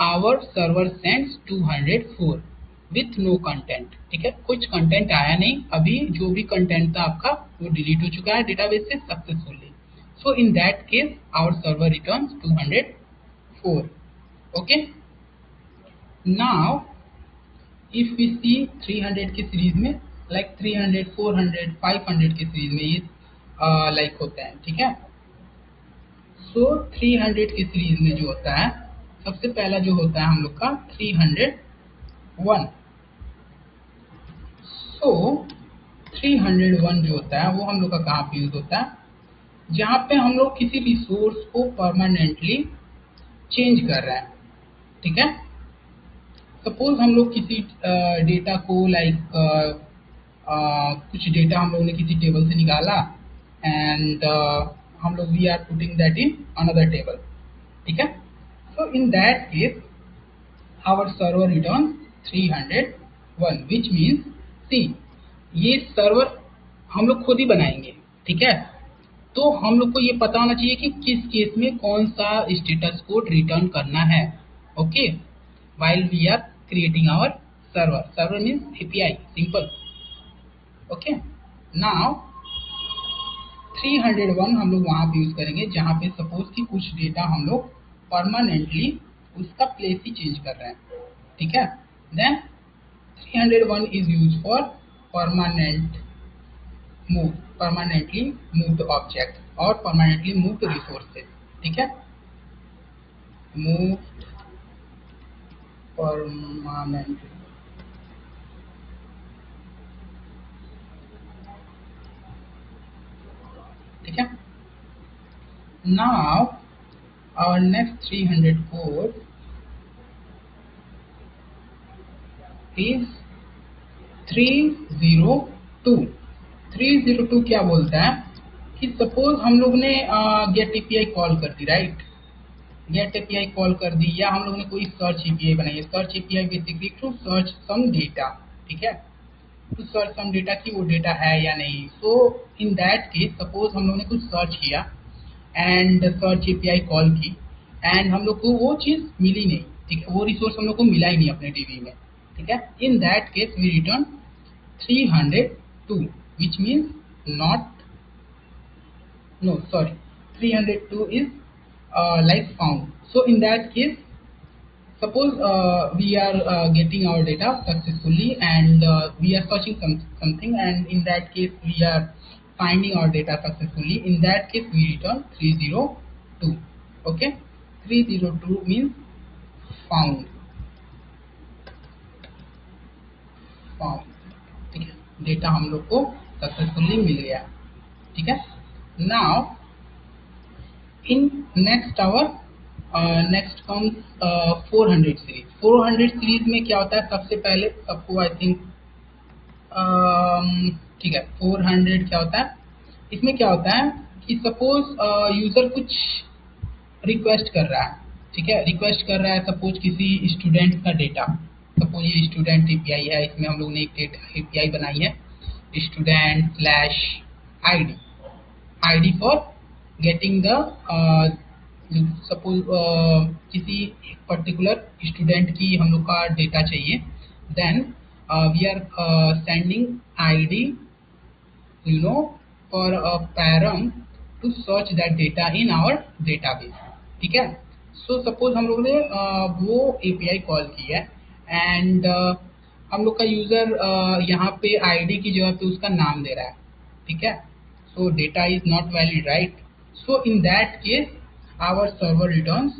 our server sends 204 with no content. ठीक है, कुछ कंटेंट आया नहीं, अभी जो भी कंटेंट था आपका वो डिलीट हो चुका है डेटाबेस से successfully. So in that case our server returns 204। Okay, now if we see 300 की सीरीज में, लाइक 300 400 500 की सीरीज में ये लाइक होता है। ठीक है, सो 300 की सीरीज में जो होता है सबसे पहला जो होता है हम लोग का 301। सो 301 जो होता है वो हम लोग का कहाँ पे यूज होता है, जहाँ पे हम लोग किसी रिसोर्स को परमानेंटली चेंज कर रहे हैं। ठीक है, सपोज हम लोग किसी डेटा को लाइक कुछ डेटा हम लोग ने किसी टेबल से निकाला एंड हम लोग we are putting that in another table. ठीक है, so in that case our server return 301 which means see ये सर्वर हम लोग खुद ही बनाएंगे। ठीक है, तो हम लोग को ये पता होना चाहिए कि किस केस में कौन सा स्टेटस कोड रिटर्न करना है। Okay, while we are creating our server. Server means API, simple. Okay, now 301 हम लोग वहां पे यूज करेंगे जहां पे सपोज कि कुछ डेटा हम लोग परमानेंटली उसका प्लेस ही चेंज कर रहे हैं। ठीक है, then 301 is use for permanent move, permanently moved object और परमानेंटली मूव्ड रिसोर्सेज। ठीक है, मूव परमानेंटली। ठीक है, now our next 300 code is 302। 302 क्या बोलता है कि सपोज हम लोग ने गेट एपीआई कॉल कर दी, राइट, गेट एपीआई कॉल कर दी, या हम लोग ने कोई सर्च एपीआई बनाई है। Search API basically to search some data. ठीक है, टू सर्च सम डेटा कि वो डेटा है या नहीं। सो इन दैट केस सपोज हम लोग ने कुछ सर्च किया एंड सर्च एपीआई कॉल की एंड हम लोग को वो चीज मिली नहीं। ठीक है, वो रिसोर्स हम लोग को मिला ही नहीं अपने टीवी में। ठीक है, in that case we return 302 which means not, no sorry, 302 is like found. So in that case suppose we are getting our data successfully and we are searching something, and in that case we are finding our data successfully. In that case we return 302. Okay, 302 means found, found। ठीक है, डेटा हम लोग को सक्सेसफुली मिल गया। ठीक है, now in next our next comes 400 series. 400 series में क्या होता है, सबसे पहले सबको आई थिंक ठीक है 400 क्या होता है, इसमें क्या होता है कि सपोज यूजर कुछ रिक्वेस्ट कर रहा है। ठीक है, रिक्वेस्ट कर रहा है सपोज किसी स्टूडेंट का डेटा। सपोज ये स्टूडेंट एपीआई है, इसमें हम लोग ने एक डेटा एपीआई बनाई है student slash ID, ID for getting the suppose किसी पर्टिकुलर स्टूडेंट की हम लोग का डेटा चाहिए, then we are sending ID you know for a param to search that data in our database. ठीक है, सो सपोज हम लोग ने वो एपीआई कॉल की है एंड हम लोग का यूजर यहाँ पे आईडी की जगह पे उसका नाम दे रहा है। ठीक है, so data is not valid, right? So in that case our server returns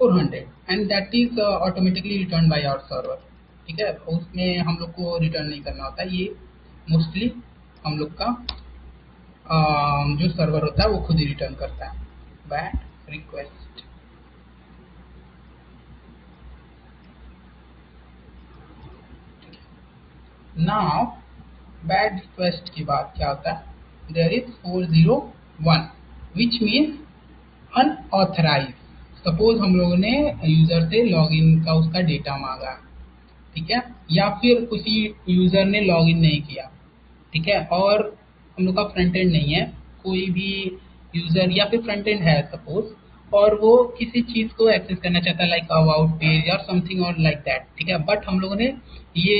400 and that is automatically returned by our server। ठीक है, उसमें हम लोग को रिटर्न नहीं करना होता, ये मोस्टली हम लोग का जो सर्वर होता है वो खुद ही रिटर्न करता है। Bad request, now bad request के बाद क्या होता है, there is 401 which means unauthorized. Suppose हम लोगों ने यूजर से लॉगिन का उसका डेटा मांगा, ठीक है, या फिर किसी यूजर ने लॉगिन नहीं किया, ठीक है, और हम लोग का फ्रंट एंड नहीं है, कोई भी यूजर या फिर फ्रंट एंड है सपोज, और वो किसी चीज को एक्सेस करना चाहता है लाइक अबाउट पेज और समथिंग और लाइक दैट, ठीक है, बट हम लोगों ने ये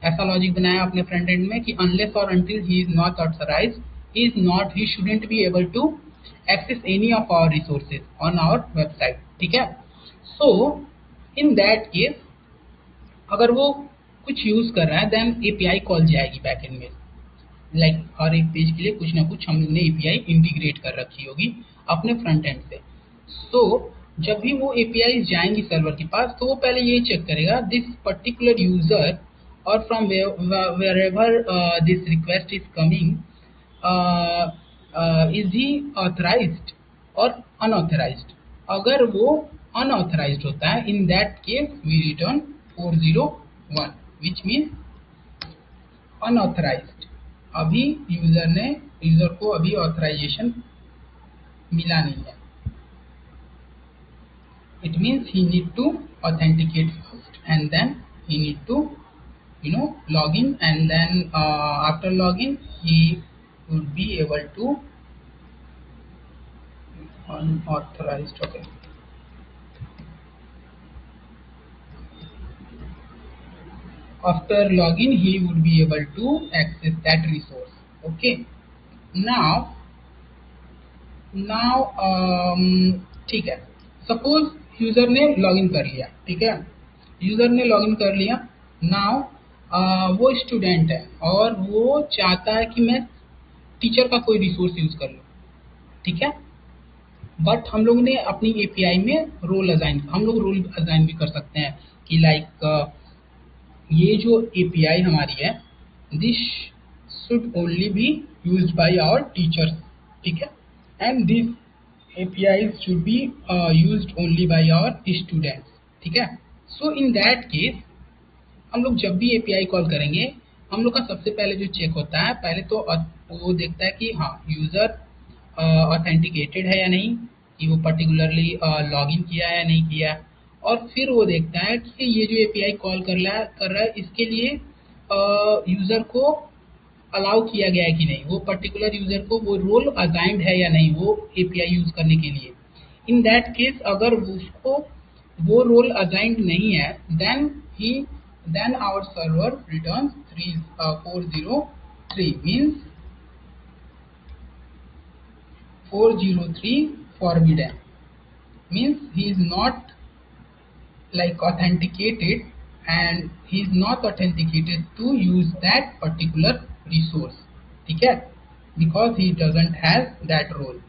ऐसा लॉजिक बनाया अपने फ्रंट एंड में कि अनलेस और until he is not authorised, he shouldn't be able to access any of our resources on our website, ठीक है। so in that case अगर वो कुछ यूज कर रहा है देन एपीआई कॉल जाएगी बैकएंड में, लाइक हर एक पेज के लिए कुछ ना कुछ हम लोग ने एपीआई इंटीग्रेट कर रखी होगी अपने फ्रंट एंड से। सो जब भी वो एपीआई जाएंगी सर्वर के पास तो वो पहले ये चेक करेगा दिस पर्टिकुलर यूजर और from wherever this request is coming is he authorised और अनऑथराइज्ड। अगर वो अनऑथराइज्ड होता है in that case we return 401 which mean unauthorised. अभी यूजर को अभी ऑथराइजेशन मिला नहीं है। It means he need to authenticate first and then he need to log in, and then after login he would be able to unauthorized, okay, after login he would be able to access that resource, okay। now ठीक है, सपोज यूजर ने लॉगिन कर लिया, ठीक है, यूजर ने लॉगिन कर लिया। नाउ वो स्टूडेंट है और वो चाहता है कि मैं टीचर का कोई रिसोर्स यूज कर लूँ, ठीक है, बट हम लोग ने अपनी एपीआई में रोल असाइन, हम लोग रोल असाइन भी कर सकते हैं कि लाइक ये जो एपीआई हमारी है this should only be used by our teachers, ठीक है, and these APIs should be used only by our students, ठीक है। so in that case हम लोग जब भी API कॉल करेंगे हम लोग का सबसे पहले जो चेक होता है, पहले तो वो देखता है कि हाँ यूजर ऑथेंटिकेटेड है या नहीं, कि वो पर्टिकुलरली लॉगिन किया है या नहीं किया, और फिर वो देखता है कि ये जो API कॉल कर रहा है इसके लिए यूजर को अलाउ किया गया है कि नहीं, वो पर्टिकुलर यूजर को वो रोल असाइंड है या नहीं वो एपीआई यूज करने के लिए। इन दैट केस अगर उसको वो रोल असाइंड नहीं है then our server returns 403 means 403 forbidden, means he is not like authenticated and he is not authenticated to use that particular resource, ठीक है, because he doesn't have that role,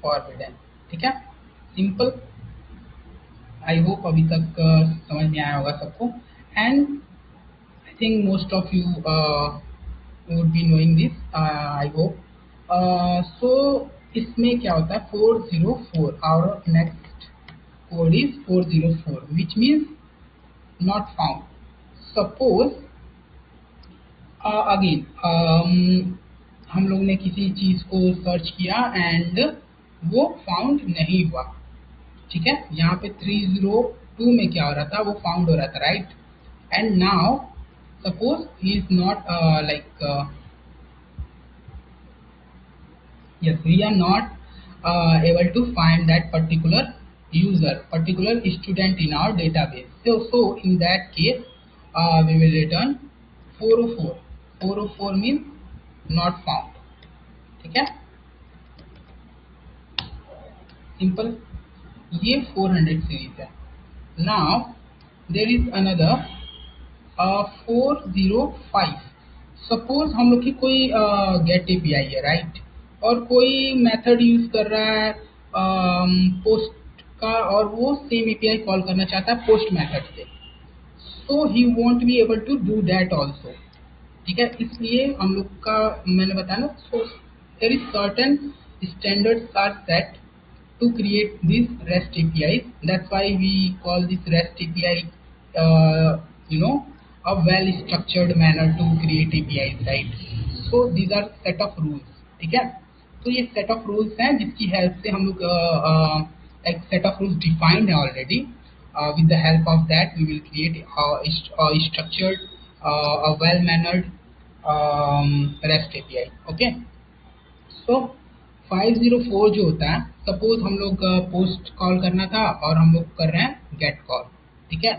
forbidden, ठीक है, सिंपल। आई होप अभी तक समझ में आया होगा सबको, and I think most of you would be knowing this, I hope। so इसमें क्या होता है 404, our next code is 404 which means not found। suppose again हम लोग ने किसी चीज को सर्च किया एंड वो फाउंड नहीं हुआ, ठीक है, यहाँ पे 302 में क्या हो रहा था, वो फाउंड हो रहा था, right, and now suppose he is not yes, we are not able to find that particular student in our database, so in that case we will return 404 means not found, ठीक है, सिंपल। ये 400 सीरीज है। Now there is another 405। Suppose हम लोग की कोई गेट एपीआई है, राइट, और कोई मेथड यूज कर रहा है पोस्ट का और वो सेम एपीआई कॉल करना चाहता है पोस्ट मेथड से, so he won't be able to do that also, ठीक है, इसलिए हम लोग का मैंने बताया ना, so there is certain standards are set to create this REST APIs, that's why we call this REST API a well structured manner to create APIs, right? So these are set of rules, ठीक है? तो ये set of rules हैं जिसकी हेल्प से हम लोग एक set of rules defined है already. With the help of that we will create a structured a well mannered REST API. Okay, so 504 जो होता है, सपोज हम लोग पोस्ट कॉल करना था और हम लोग कर रहे हैं गेट कॉल, ठीक है?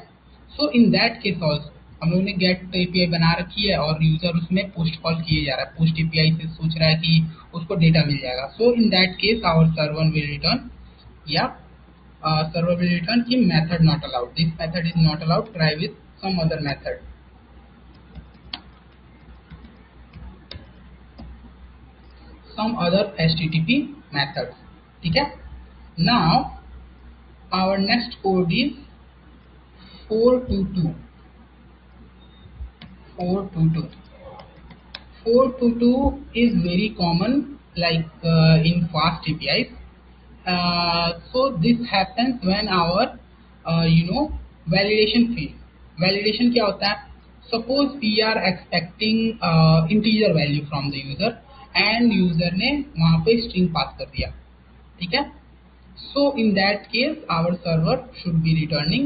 So in that case also हम लोग ने गेट एपीआई बना रखी है और यूजर उसमें पोस्ट कॉल किए जा रहा है, पोस्ट एपीआई से सोच रहा है कि उसको डेटा मिल जाएगा. So in that case our server will return, या सर्वर विल रिटर्न कि method not allowed, this method is not allowed, try with some other method, some other HTTP methods, ठीक है? Now our next code is 422. 422 is very common like in fast APIs. So this happens when our validation fails. Validation क्या होता है? Suppose we are expecting integer value from the user and user ने वहाँ पे string pass कर दिया, ठीक है? So in that case our server should be returning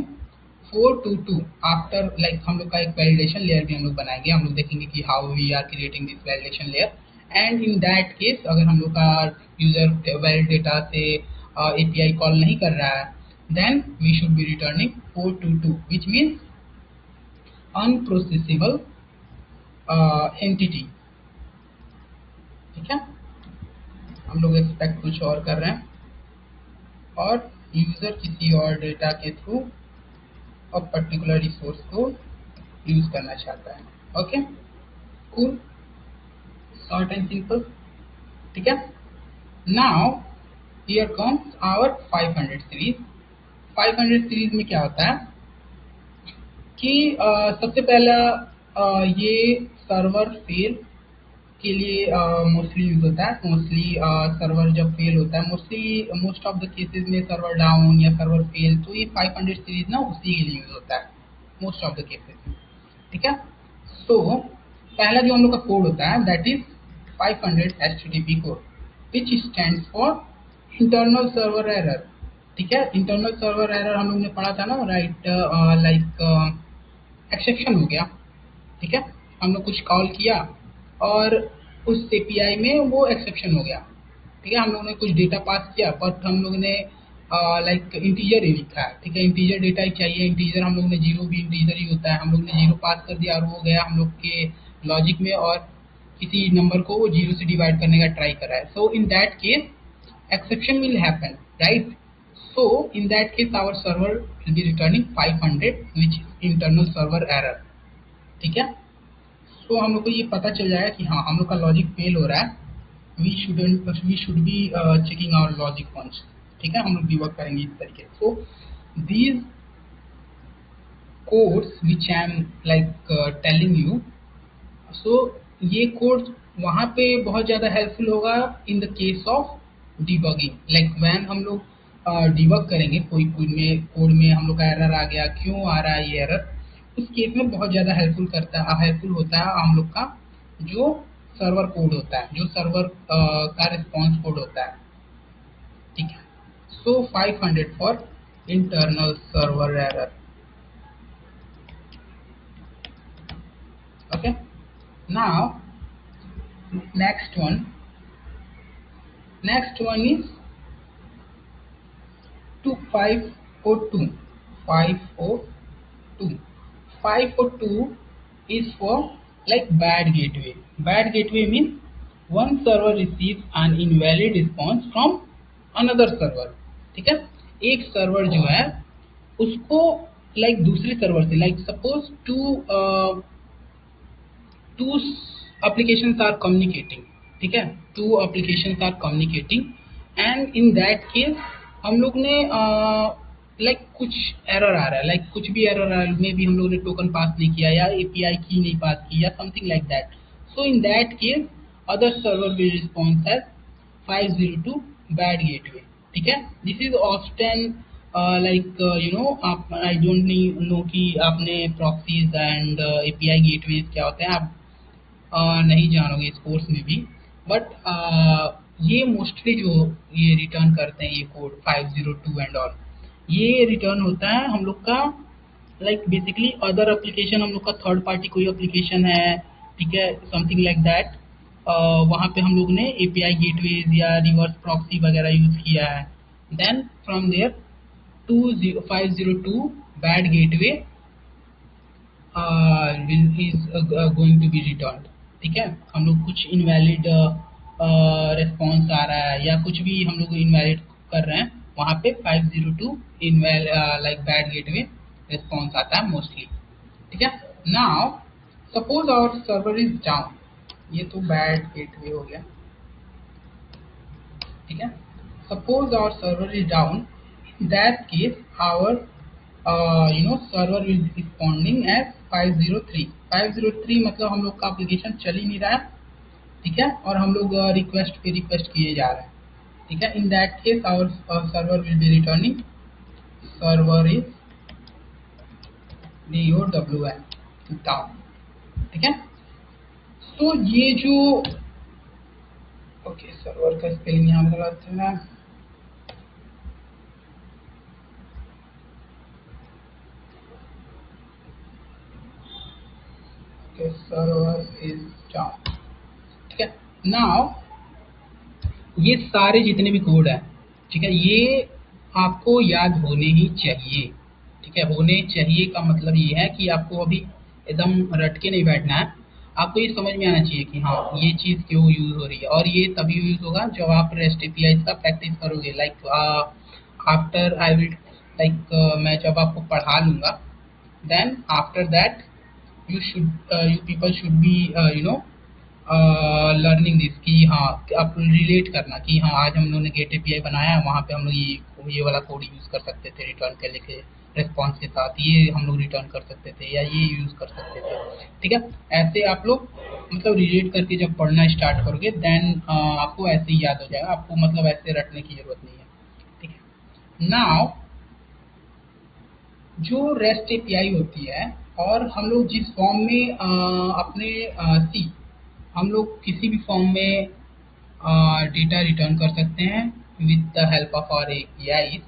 422 after like हम लोग का एक validation layer भी हम लोग बनाएंगे, हम लोग देखेंगे कि how we are creating this validation layer, and in that case अगर हम लोग का user valid data से API call नहीं कर रहा है, then we should be returning 422 which means unprocessable entity, ठीक है? हम लोग एक्सपेक्ट कुछ और कर रहे हैं और यूजर किसी और डेटा के थ्रू और पर्टिकुलर रिसोर्स को यूज करना चाहता है. Okay, cool, short and simple, ठीक है? Now here comes our 500 series. 500 series में क्या होता है कि सबसे पहला ये सर्वर फेल के लिए मोस्टली यूज होता है. मोस्टली सर्वर जब फेल होता है, मोस्ट ऑफ द केसेस में सर्वर डाउन या सर्वर फेल, तो ये 500 सीरीज ना उसी के लिए यूज होता है मोस्ट ऑफ द केसेस में, ठीक है? सो पहला जो हम लोग का कोड होता है that is 500 HTTP code which stands for internal server error, ठीक है? इंटरनल सर्वर एरर हम लोग ने पढ़ा था ना, राइट? लाइक एक्सेप्शन हो गया, ठीक है? हम लोग कुछ कॉल किया और उस एपीआई में वो एक्सेप्शन हो गया, ठीक है? हम लोगों ने कुछ डेटा पास किया बट हम लोग ने लाइक इंटीजर ही लिखा है, ठीक है? इंटीजर डेटा ही चाहिए, इंटीजर हम लोग ने जीरो भी इंटीजर ही होता है, हम लोग ने जीरो पास कर दिया और वो गया हम लोग के लॉजिक में और किसी नंबर को वो जीरो से डिवाइड करने का ट्राई कर रहा है. So in that case exception will happen, right? So in that case our server will be returning 500 which is internal server error, ठीक है? तो हम लोग को ये पता चल जाएगा कि हाँ हम लोग का लॉजिक फेल हो रहा है, we should be checking our logic once, ठीक है? हम लोग डिबग करेंगे इस तरीके. So these codes which I am like telling you, so ये कोड वहाँ पे बहुत ज़्यादा हेल्पफुल होगा in the case of debugging. Like when हम लोग डिबग करेंगे कोई कोड में हम लोग का एरर आ गया, क्यों आ रहा है ये एरर, उस केस में बहुत ज़्यादा हेल्पफुल होता है हम लोग का जो सर्वर कोड होता है, जो सर्वर का रिस्पॉन्स कोड होता है, ठीक है? सो 500 for internal server error. Okay, now next one is 502. 502 is for like bad gateway. Bad gateway means one server receives an invalid response from another server, ठीक है? एक सर्वर जो है उसको like दूसरे सर्वर से, like suppose two applications are communicating, ठीक है? Two applications are communicating and in that case हम लोग ने लाइक कुछ एरर आ रहा है, लाइक कुछ भी एरर आ रहा है, मे भी हम लोग ने टोकन पास नहीं किया या एपीआई की नहीं पास की या something like that. So in that case other server will response as 502 bad gateway, ठीक है? दिस इज ऑफ्टन लाइक आप आई डोंट नो कि आपने प्रॉक्सीज एंड एपीआई गेटवेज क्या होते हैं, आप नहीं जानोगे इस कोर्स में भी, बट ये मोस्टली जो ये रिटर्न करते हैं ये कोड 502 एंड ऑल, ये रिटर्न होता है हम लोग का लाइक बेसिकली अदर एप्लीकेशन, हम लोग का थर्ड पार्टी कोई एप्लीकेशन है, ठीक है, समथिंग लाइक दैट, वहाँ पे हम लोग ने एपीआई गेटवेज या रिवर्स प्रॉक्सी वगैरह यूज किया है, then from there 502 bad gateway is going to be returned, ठीक है। हम लोग कुछ इनवैलिड रिस्पॉन्स आ रहा है या कुछ भी हम लोग इनवैलिड कर रहे हैं, वहाँ पे 502 लाइक बैड गेटवे रिस्पॉन्स आता है मोस्टली, ठीक है। Now suppose our server is down, ये तो बैड गेटवे हो गया, ठीक है। Suppose our server is down, in that case our server will be responding as 503 मतलब हम लोग का एप्लीकेशन चल ही नहीं रहा है, ठीक है, और हम लोग रिक्वेस्ट पे रिक्वेस्ट किए जा रहे हैं, ठीक है। In that case our server will be returning server is DOWN down, ठीक है। तो ये जो ओके सर्वर का स्पेलिंग यहाँ पे लगाते हैं, सर्वर इज डाउन, ठीक है। नाउ ये सारे जितने भी कोड है, ठीक है, ये आपको याद होने ही चाहिए, ठीक है। होने चाहिए का मतलब ये है कि आपको अभी एकदम रट के नहीं बैठना है, आपको ये समझ में आना चाहिए कि हाँ ये चीज़ क्यों यूज हो रही है, और ये तभी यूज होगा जब आप रेस्ट एपीआई का प्रैक्टिस करोगे, like after I will like मैं जब आपको पढ़ा लूँगा, then after that you people should be learning this कि हाँ आप रिलेट करना कि हाँ आज हम लोगों ने गेट एपीआई बनाया है, वहाँ पे हम लोग ये वाला कोड यूज़ कर सकते थे रिटर्न के लिए रिस्पॉन्स के साथ, ये हम लोग रिटर्न कर सकते थे या ये यूज़ कर सकते थे, ठीक है। ऐसे आप लोग मतलब रिलेट करके जब पढ़ना स्टार्ट करोगे देन आपको ऐसे ही याद हो जाएगा, आपको मतलब ऐसे रटने की जरूरत नहीं है, ठीक है। नाउ जो रेस्ट एपीआई होती है और हम लोग जिस फॉर्म में अपने सी हम लोग किसी भी फॉर्म में डेटा रिटर्न कर सकते हैं with the help of our API,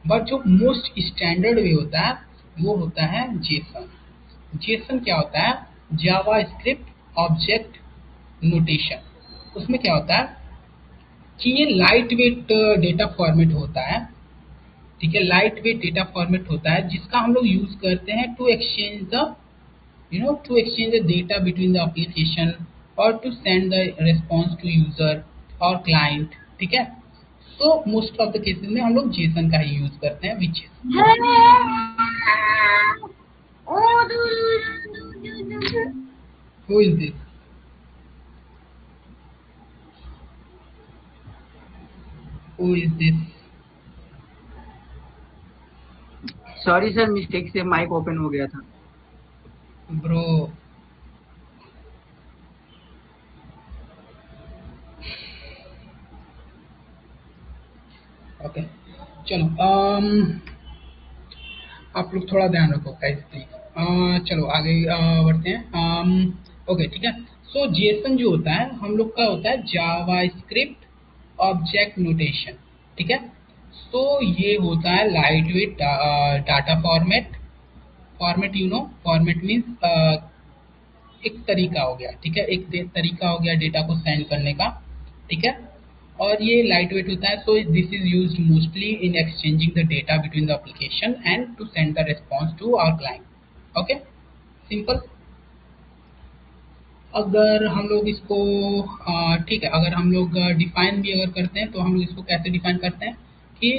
but जो मोस्ट स्टैंडर्ड वे होता है वो होता है जेसन। जेसन क्या होता है? जावा स्क्रिप्ट ऑब्जेक्ट नोटेशन। उसमें क्या होता है कि ये लाइट वेट डेटा फॉर्मेट होता है, ठीक है, लाइट वेट डेटा फॉर्मेट होता है जिसका हम लोग यूज करते हैं to exchange the to exchange the data between the application और to send the response to user और क्लाइंट, ठीक है। तो मोस्ट ऑफ द केसेस में हम लोग जेसन का ही यूज करते हैं, which is who is this? Who is this? Sorry sir, mistake से माइक ओपन हो गया था। ब्रो ओके चलो आप लोग थोड़ा ध्यान रखो गाइस प्लीज। चलो आगे बढ़ते हैं। ओके ठीक है। सो जेसन जो होता है हम लोग का होता है जावा स्क्रिप्ट ऑब्जेक्ट नोटेशन, ठीक है। सो ये होता है light weight data format. Format format means एक तरीका हो गया, ठीक है, एक तरीका हो गया डेटा को सेंड करने का, ठीक है। और ये लाइट वेट होता है। So this is used mostly in exchanging the data between the application and to send the response to our client. Okay simple. अगर हम लोग इसको ठीक है, अगर हम लोग डिफाइन भी अगर करते हैं तो हम लोग इसको कैसे डिफाइन करते हैं कि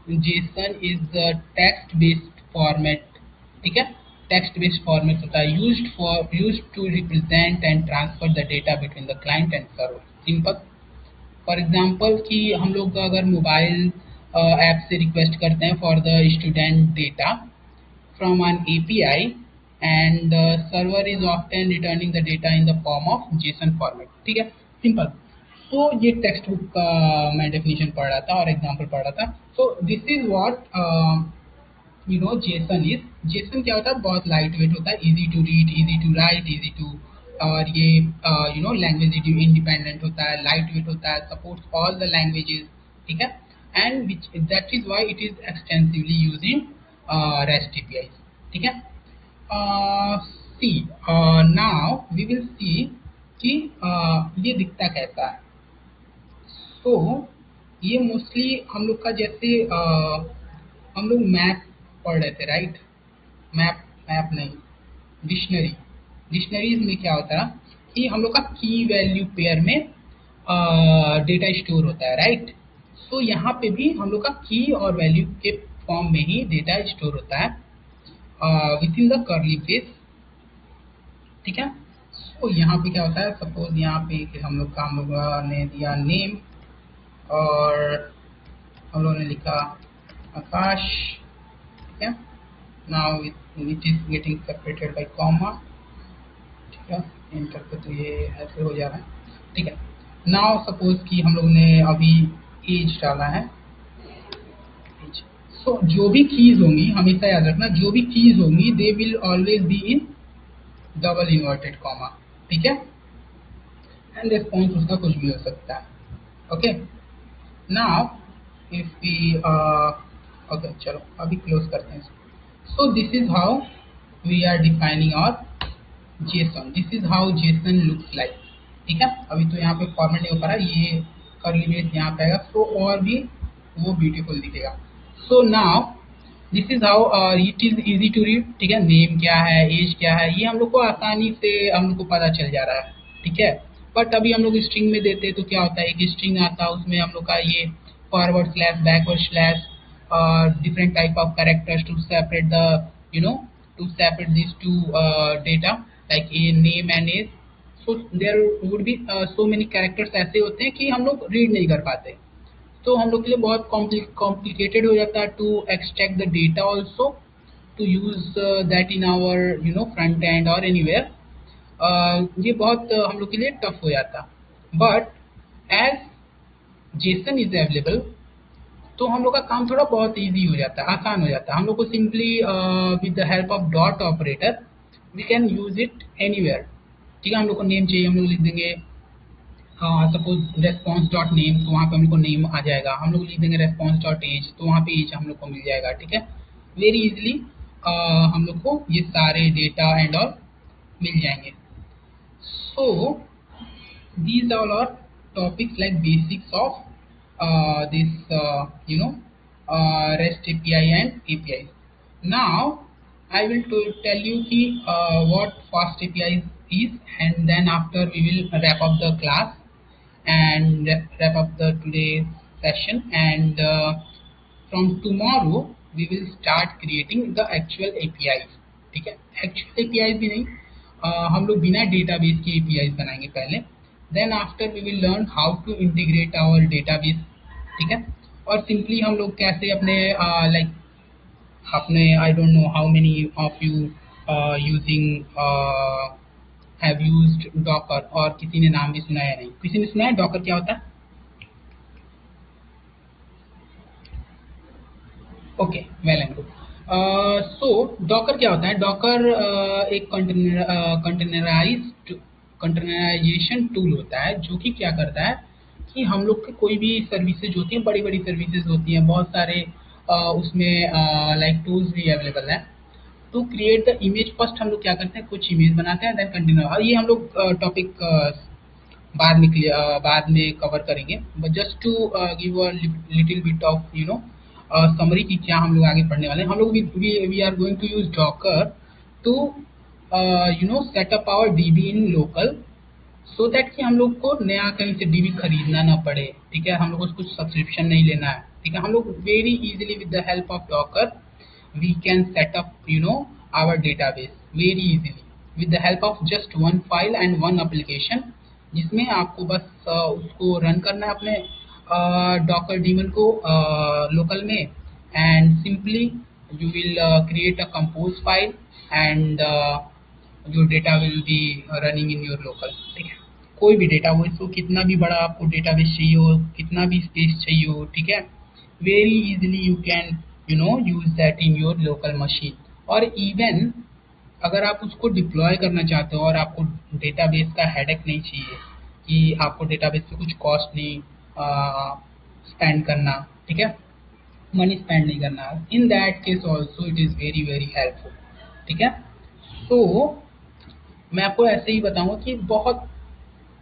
JSON is text based format, ठीक है। टेक्स्ट बेस्ड फॉर्मेट होता है used to represent and transfer the data between the client and server. Simple. For example कि हम लोग अगर मोबाइल ऐप से रिक्वेस्ट करते हैं for the student data from N API and server is often returning the data in the form of JSON format, ठीक है, सिंपल। सो ये टेक्स्ट बुक का मैं डेफिनेशन पढ़ रहा था और एग्जाम्पल पढ़ रहा था. So this is what JSON is. JSON क्या होता है, बहुत लाइट वेट होता है, easy to read, easy to write, easy to, और ये लैंग्वेज इंडिपेंडेंट होता है, लाइट वेट होता है, सपोर्ट्स ऑल द लैंग्वेजेस. ठीक है. And which that is why it is extensively use in rest API. ठीक है. सी नाउ वी विल सी कि ये दिखता कैसा है. तो ये मोस्टली हम लोग का जैसे हम लोग मैप पढ़ रहे थे, राइट. मैप मैप नहीं, डिक्शनरी. डिक्शनरीज में क्या होता है कि हम लोग का की वैल्यू पेयर में डेटा स्टोर होता है, राइट. सो यहाँ पे भी हम लोग का की और वैल्यू के फॉर्म में ही डेटा स्टोर होता है with in the curly brace. ठीक है. सो यहाँ पे क्या होता है, सपोज यहाँ पे कि हम लोग ने दिया नेम और हम लोगों ने लिखा आकाश. ठीक है. Now it is getting separated by comma. ठीक है. एंटर पे तो ये ऐसे हो जा रहा है. ठीक है. नाउ सपोज कि हम लोग ने अभी एज डाला है. सो जो भी कीज होंगी, हमेशा याद रखना, जो भी कीज होंगी they will always be in double inverted comma. ठीक है. एंड रिस्पॉन्स उसका कुछ भी हो सकता है. Okay. Now if we okay, चलो अभी क्लोज करते हैं इसको. So this is how we are defining our JSON. This is how JSON looks like. ठीक है. अभी तो यहाँ पे फॉर्मेट नहीं हो पा रहा, ये कर्ली ब्रेस यहाँ पे आएगा, सो और भी वो ब्यूटीफुल दिखेगा. So now this is how it is easy to read. ठीक है. नेम क्या है, एज क्या है, ये हम लोग को आसानी से हम लोग को पता चल जा रहा है. ठीक है. बट अभी हम लोग स्ट्रिंग में देते हैं तो क्या होता है, एक स्ट्रिंग आता है, उसमें हम लोग का ये forward slash, backward slash, different type of characters to separate the to separate these two data like a name and age. So there would be so many characters ऐसे होते हैं कि हम लोग रीड नहीं कर पाते, तो हम लोग के लिए बहुत कॉम्प्लिकेटेड हो जाता है to extract the data also to use that in our front end और एनीवेयर. ये बहुत हम लोग के लिए टफ हो जाता. But as JSON is available तो हम लोग का काम थोड़ा बहुत इजी हो जाता है, आसान हो जाता है. हम लोग को simply with the help of dot operator we can use it anywhere. ठीक है. हम लोग को नेम चाहिए, हम लोग लिख देंगे सपोज रेस्पॉन्स डॉट नेम, तो वहाँ पे हम लोग को नेम आ जाएगा. हम लोग लिख देंगे रेस्पॉन्स डॉट एज, तो वहाँ पे एज हम लोग को मिल जाएगा. ठीक है. वेरी इजीली हम लोग को ये सारे डेटा एंड ऑल मिल जाएंगे. सो these all are topics like basics of this REST API and APIs. Now I will tell you ki, what fast API is, and then after we will wrap up the class and wrap up the today's session, and from tomorrow we will start creating the actual APIs. ठीक है. एक्चुअल APIs भी नहीं, हम लोग बिना डेटाबेस के APIs बनाएंगे पहले. Then after we will learn how to integrate our database. ठीक है. और सिंपली हम लोग कैसे अपने अपने I don't know how many of you using have used Docker, और किसी ने नाम भी सुना है नहीं, किसी ने सुना है डॉकर क्या होता है? Okay, well and good. So Docker क्या होता है? डॉकर एक कंटेनराइजेशन टूल होता है जो कि क्या करता है कि हम लोग के कोई भी सर्विसेज होती हैं, बड़ी बड़ी सर्विसेज होती हैं, बहुत सारे उसमें लाइक टूल्स भी अवेलेबल हैं. To create the image first हम लोग क्या करते हैं, कुछ इमेज बनाते हैं, देन कंटिन्यू. और ये हम लोग टॉपिक बाद में कवर करेंगे, but just to give a little bit of summary की क्या हम लोग आगे पढ़ने वाले हैं. हम लोग we are going to use Docker to set up our DB in local, so that कि हम लोग को नया कहीं से डीबी खरीदना ना पड़े. ठीक है. हम लोग को कुछ सब्सक्रिप्शन नहीं लेना है. ठीक है. हम लोग very easily with the help of Docker we can set up our database very easily with the help of just one file and one application, जिसमें आपको बस उसको रन करना है अपने डॉकर डीमन को लोकल में, and simply you will create a compose file and your data will be running in your local. ठीक है. कोई भी डेटा हो, इसको कितना भी बड़ा आपको डेटाबेस चाहिए हो, कितना भी स्पेस चाहिए हो, ठीक है, very easily you can use that in your local machine. और इवन अगर आप उसको डिप्लॉय करना चाहते हो और आपको डेटाबेस का हेडेक नहीं चाहिए कि आपको डेटाबेस पे कुछ कॉस्ट नहीं स्पेंड करना, ठीक है, मनी स्पेंड नहीं करना, इन that case also it is very very helpful, ठीक है। सो मैं आपको ऐसे ही बताऊंगा कि बहुत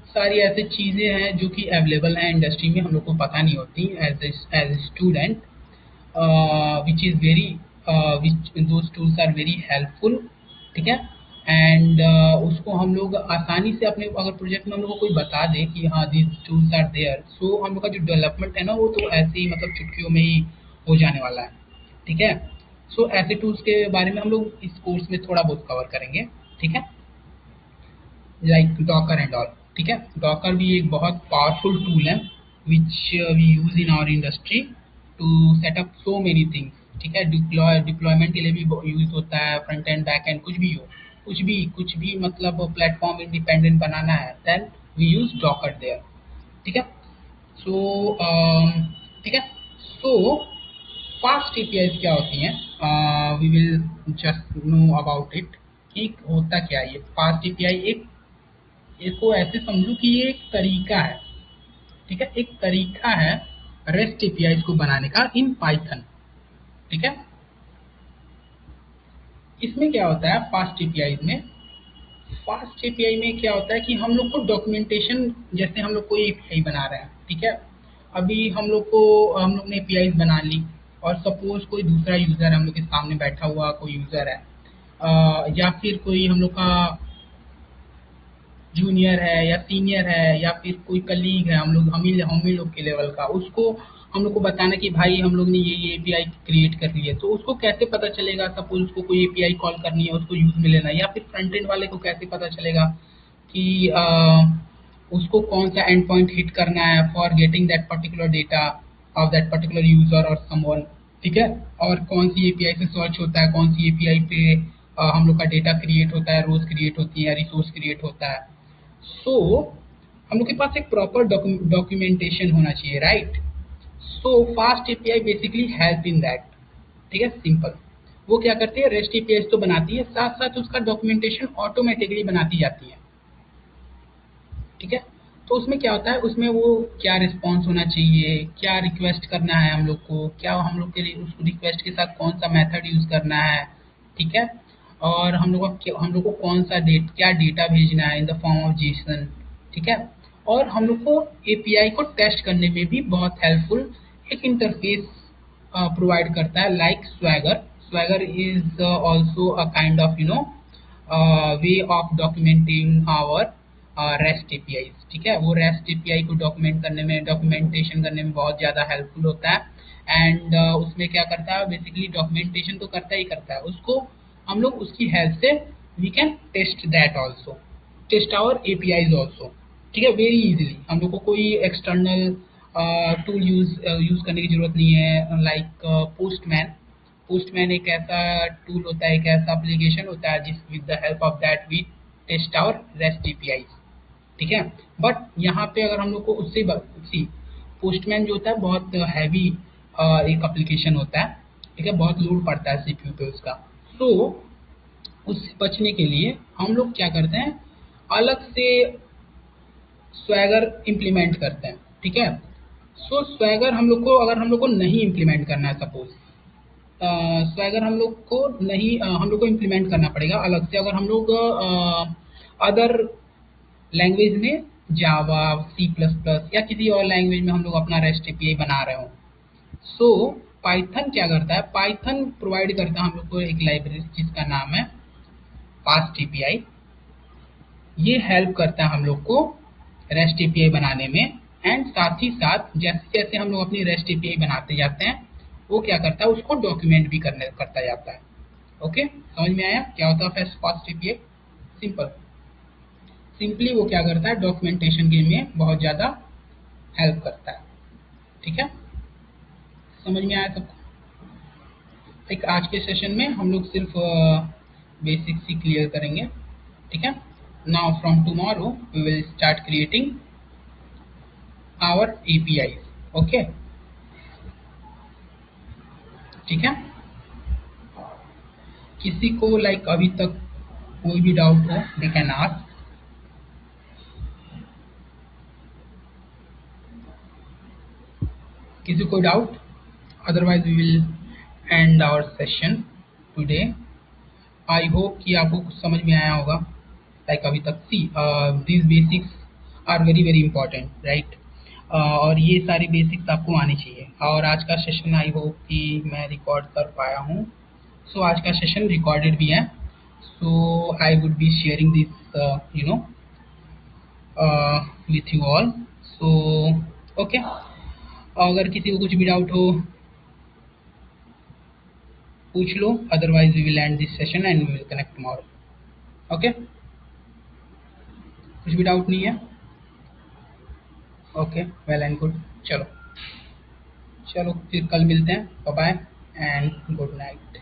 सारी ऐसी चीज़ें हैं जो कि अवेलेबल हैं इंडस्ट्री में, हम लोग को पता नहीं होती as student, which is very which those tools are very helpful, ठीक है। एंड उसको हम लोग आसानी से अपने अगर प्रोजेक्ट में हम लोग को कोई बता दे कि हाँ दीज टूल्स आर देयर, सो हम लोग का जो डेवलपमेंट है ना वो तो ऐसे ही मतलब चुटकियों में ही हो जाने वाला है, ठीक है। सो ऐसे टूल्स के बारे में हम लोग इस कोर्स में थोड़ा बहुत कवर करेंगे, ठीक है, लाइक डॉकर एंड ऑल, ठीक है। डॉकर भी एक बहुत पावरफुल टूल है which we use in our industry to setup so many things, ठीक है। डिप्लॉयमेंट के लिए भी यूज होता है, फ्रंट एंड बैक एंड कुछ भी हो, कुछ भी मतलब प्लेटफॉर्म इंडिपेंडेंट बनाना है, then we use Docker there, ठीक है। सो ठीक है। सो फास्ट एपीआईज क्या होती हैं, we will just know about it कि होता क्या है ये फास्ट एपीआई। एक इसको ऐसे समझो कि ये एक तरीका है, ठीक है, एक तरीका है रेस्ट एपीआई को बनाने का इन पाइथन, ठीक है। इसमें क्या होता है फास्ट एपीआई में, फास्ट एपीआई में क्या होता है कि हम लोग को डॉक्यूमेंटेशन, जैसे हम लोग कोई एपीआई बना रहे हैं, ठीक है, अभी हम लोग ने एपीआई बना ली और सपोज कोई दूसरा यूजर हम लोग के सामने बैठा हुआ कोई यूजर है, या फिर कोई हम लोग का जूनियर है या सीनियर है या फिर कोई कलीग है, हम ही लोग के लेवल का, उसको हम लोग को बताना कि भाई हम लोग ने ये एपीआई क्रिएट कर ली है, तो उसको कैसे पता चलेगा, सपोज उसको कोई एपीआई कॉल करनी है, उसको यूज में लेना है, या फिर फ्रंट एंड वाले को कैसे पता चलेगा कि उसको कौन सा एंड पॉइंट हिट करना है for getting that particular data of that particular user और समवन, ठीक है, और कौन सी एपीआई से सर्च होता है, कौन सी एपीआई पे हम लोग का डेटा क्रिएट होता है, रोज क्रिएट होती है, रिसोर्स क्रिएट होता है। सो हम लोग के पास एक प्रॉपर डॉक्यूमेंटेशन होना चाहिए, right. So fast API basically help in that, ठीक है, सिंपल। वो क्या करती है, रेस्ट एपीआई तो बनाती है, साथ साथ उसका डॉक्यूमेंटेशन ऑटोमेटिकली बनाती जाती है, ठीक है। तो उसमें क्या होता है, उसमें वो क्या रिस्पॉन्स होना चाहिए, क्या रिक्वेस्ट करना है हम लोग को, क्या हम लोग के लिए उस रिक्वेस्ट के साथ कौन सा मेथड यूज करना है, ठीक है, और हम लोग को कौन सा क्या डेटा भेजना है in the form of Jason, ठीक है। और हम लोग को एपीआई को टेस्ट करने में भी बहुत हेल्पफुल एक इंटरफेस प्रोवाइड करता है, like Swagger. Swagger is also a kind of way of documenting our rest API, ठीक है। वो रेस्ट एपीआई को डॉक्यूमेंटेशन करने में बहुत ज़्यादा हेल्पफुल होता है। एंड उसमें क्या करता है, बेसिकली डॉक्यूमेंटेशन तो करता ही करता है, उसको हम लोग उसकी हेल्प से we can test that also, test our APIs also, ठीक है, वेरी इजीली। हम लोग को कोई एक्सटर्नल टूल यूज करने की जरूरत नहीं है, लाइक पोस्टमैन। पोस्टमैन एक ऐसा टूल होता है, एक ऐसा एप्लीकेशन होता है जिस with the help of that we test our rest API, ठीक है। बट यहाँ पे अगर हम लोग को उससे सी पोस्टमैन जो होता है बहुत हैवी एक एप्लीकेशन होता है, ठीक है, बहुत लोड पड़ता है सीपीयू पे उसका। तो उससे बचने के लिए हम लोग क्या करते हैं, अलग से स्वैगर इम्प्लीमेंट करते हैं, ठीक है। सो स्वैगर अगर हम लोग को नहीं इम्प्लीमेंट करना है, सपोज स्वैगर हम लोग को इम्प्लीमेंट करना पड़ेगा अलग से, अगर हम लोग अदर लैंग्वेज में जावा, सी प्लस प्लस या किसी और लैंग्वेज में हम लोग अपना रेस्ट एपीआई बना रहे हो। सो पाइथन क्या करता है, पाइथन प्रोवाइड करता है हम लोग को एक लाइब्रेरी जिसका नाम है फास्ट एपीआई। ये हेल्प करता है हम लोग को रेस्ट एपीआई बनाने में, एंड साथ ही साथ जैसे जैसे हम लोग अपनी रेस्ट एपीआई बनाते जाते हैं, वो क्या करता है, उसको डॉक्यूमेंट भी करता जाता है। ओके, समझ में आया क्या होता है फास्ट एपीआई? सिंपली वो क्या करता है, डॉक्यूमेंटेशन के में बहुत ज़्यादा हेल्प करता है, ठीक है, समझ में आया सबको? आज के सेशन में हम लोग सिर्फ बेसिक्स ही क्लियर करेंगे, ठीक है। Now from tomorrow we will start creating our APIs. Okay, ठीक है. किसी को लाइक अभी तक कोई भी डाउट हो दे कैन आस्क. किसी को doubt? Otherwise we will end our session today. I hope कि आपको कुछ समझ में आया होगा. लाइक अभी तक see this basics are very very important right. और ये सारी बेसिक्स आपको आनी चाहिए. और आज का सेशन आई होप कि मैं रिकॉर्ड कर पाया हूँ. सो आज का सेशन रिकॉर्डेड भी है. So I would be sharing this you know with you all. So okay, अगर किसी को कुछ भी डाउट हो पूछ लो. Otherwise we will end this session and we will connect tomorrow. Okay, कुछ भी डाउट नहीं है? Okay, well and good. चलो चलो फिर कल मिलते हैं. Bye bye and good night.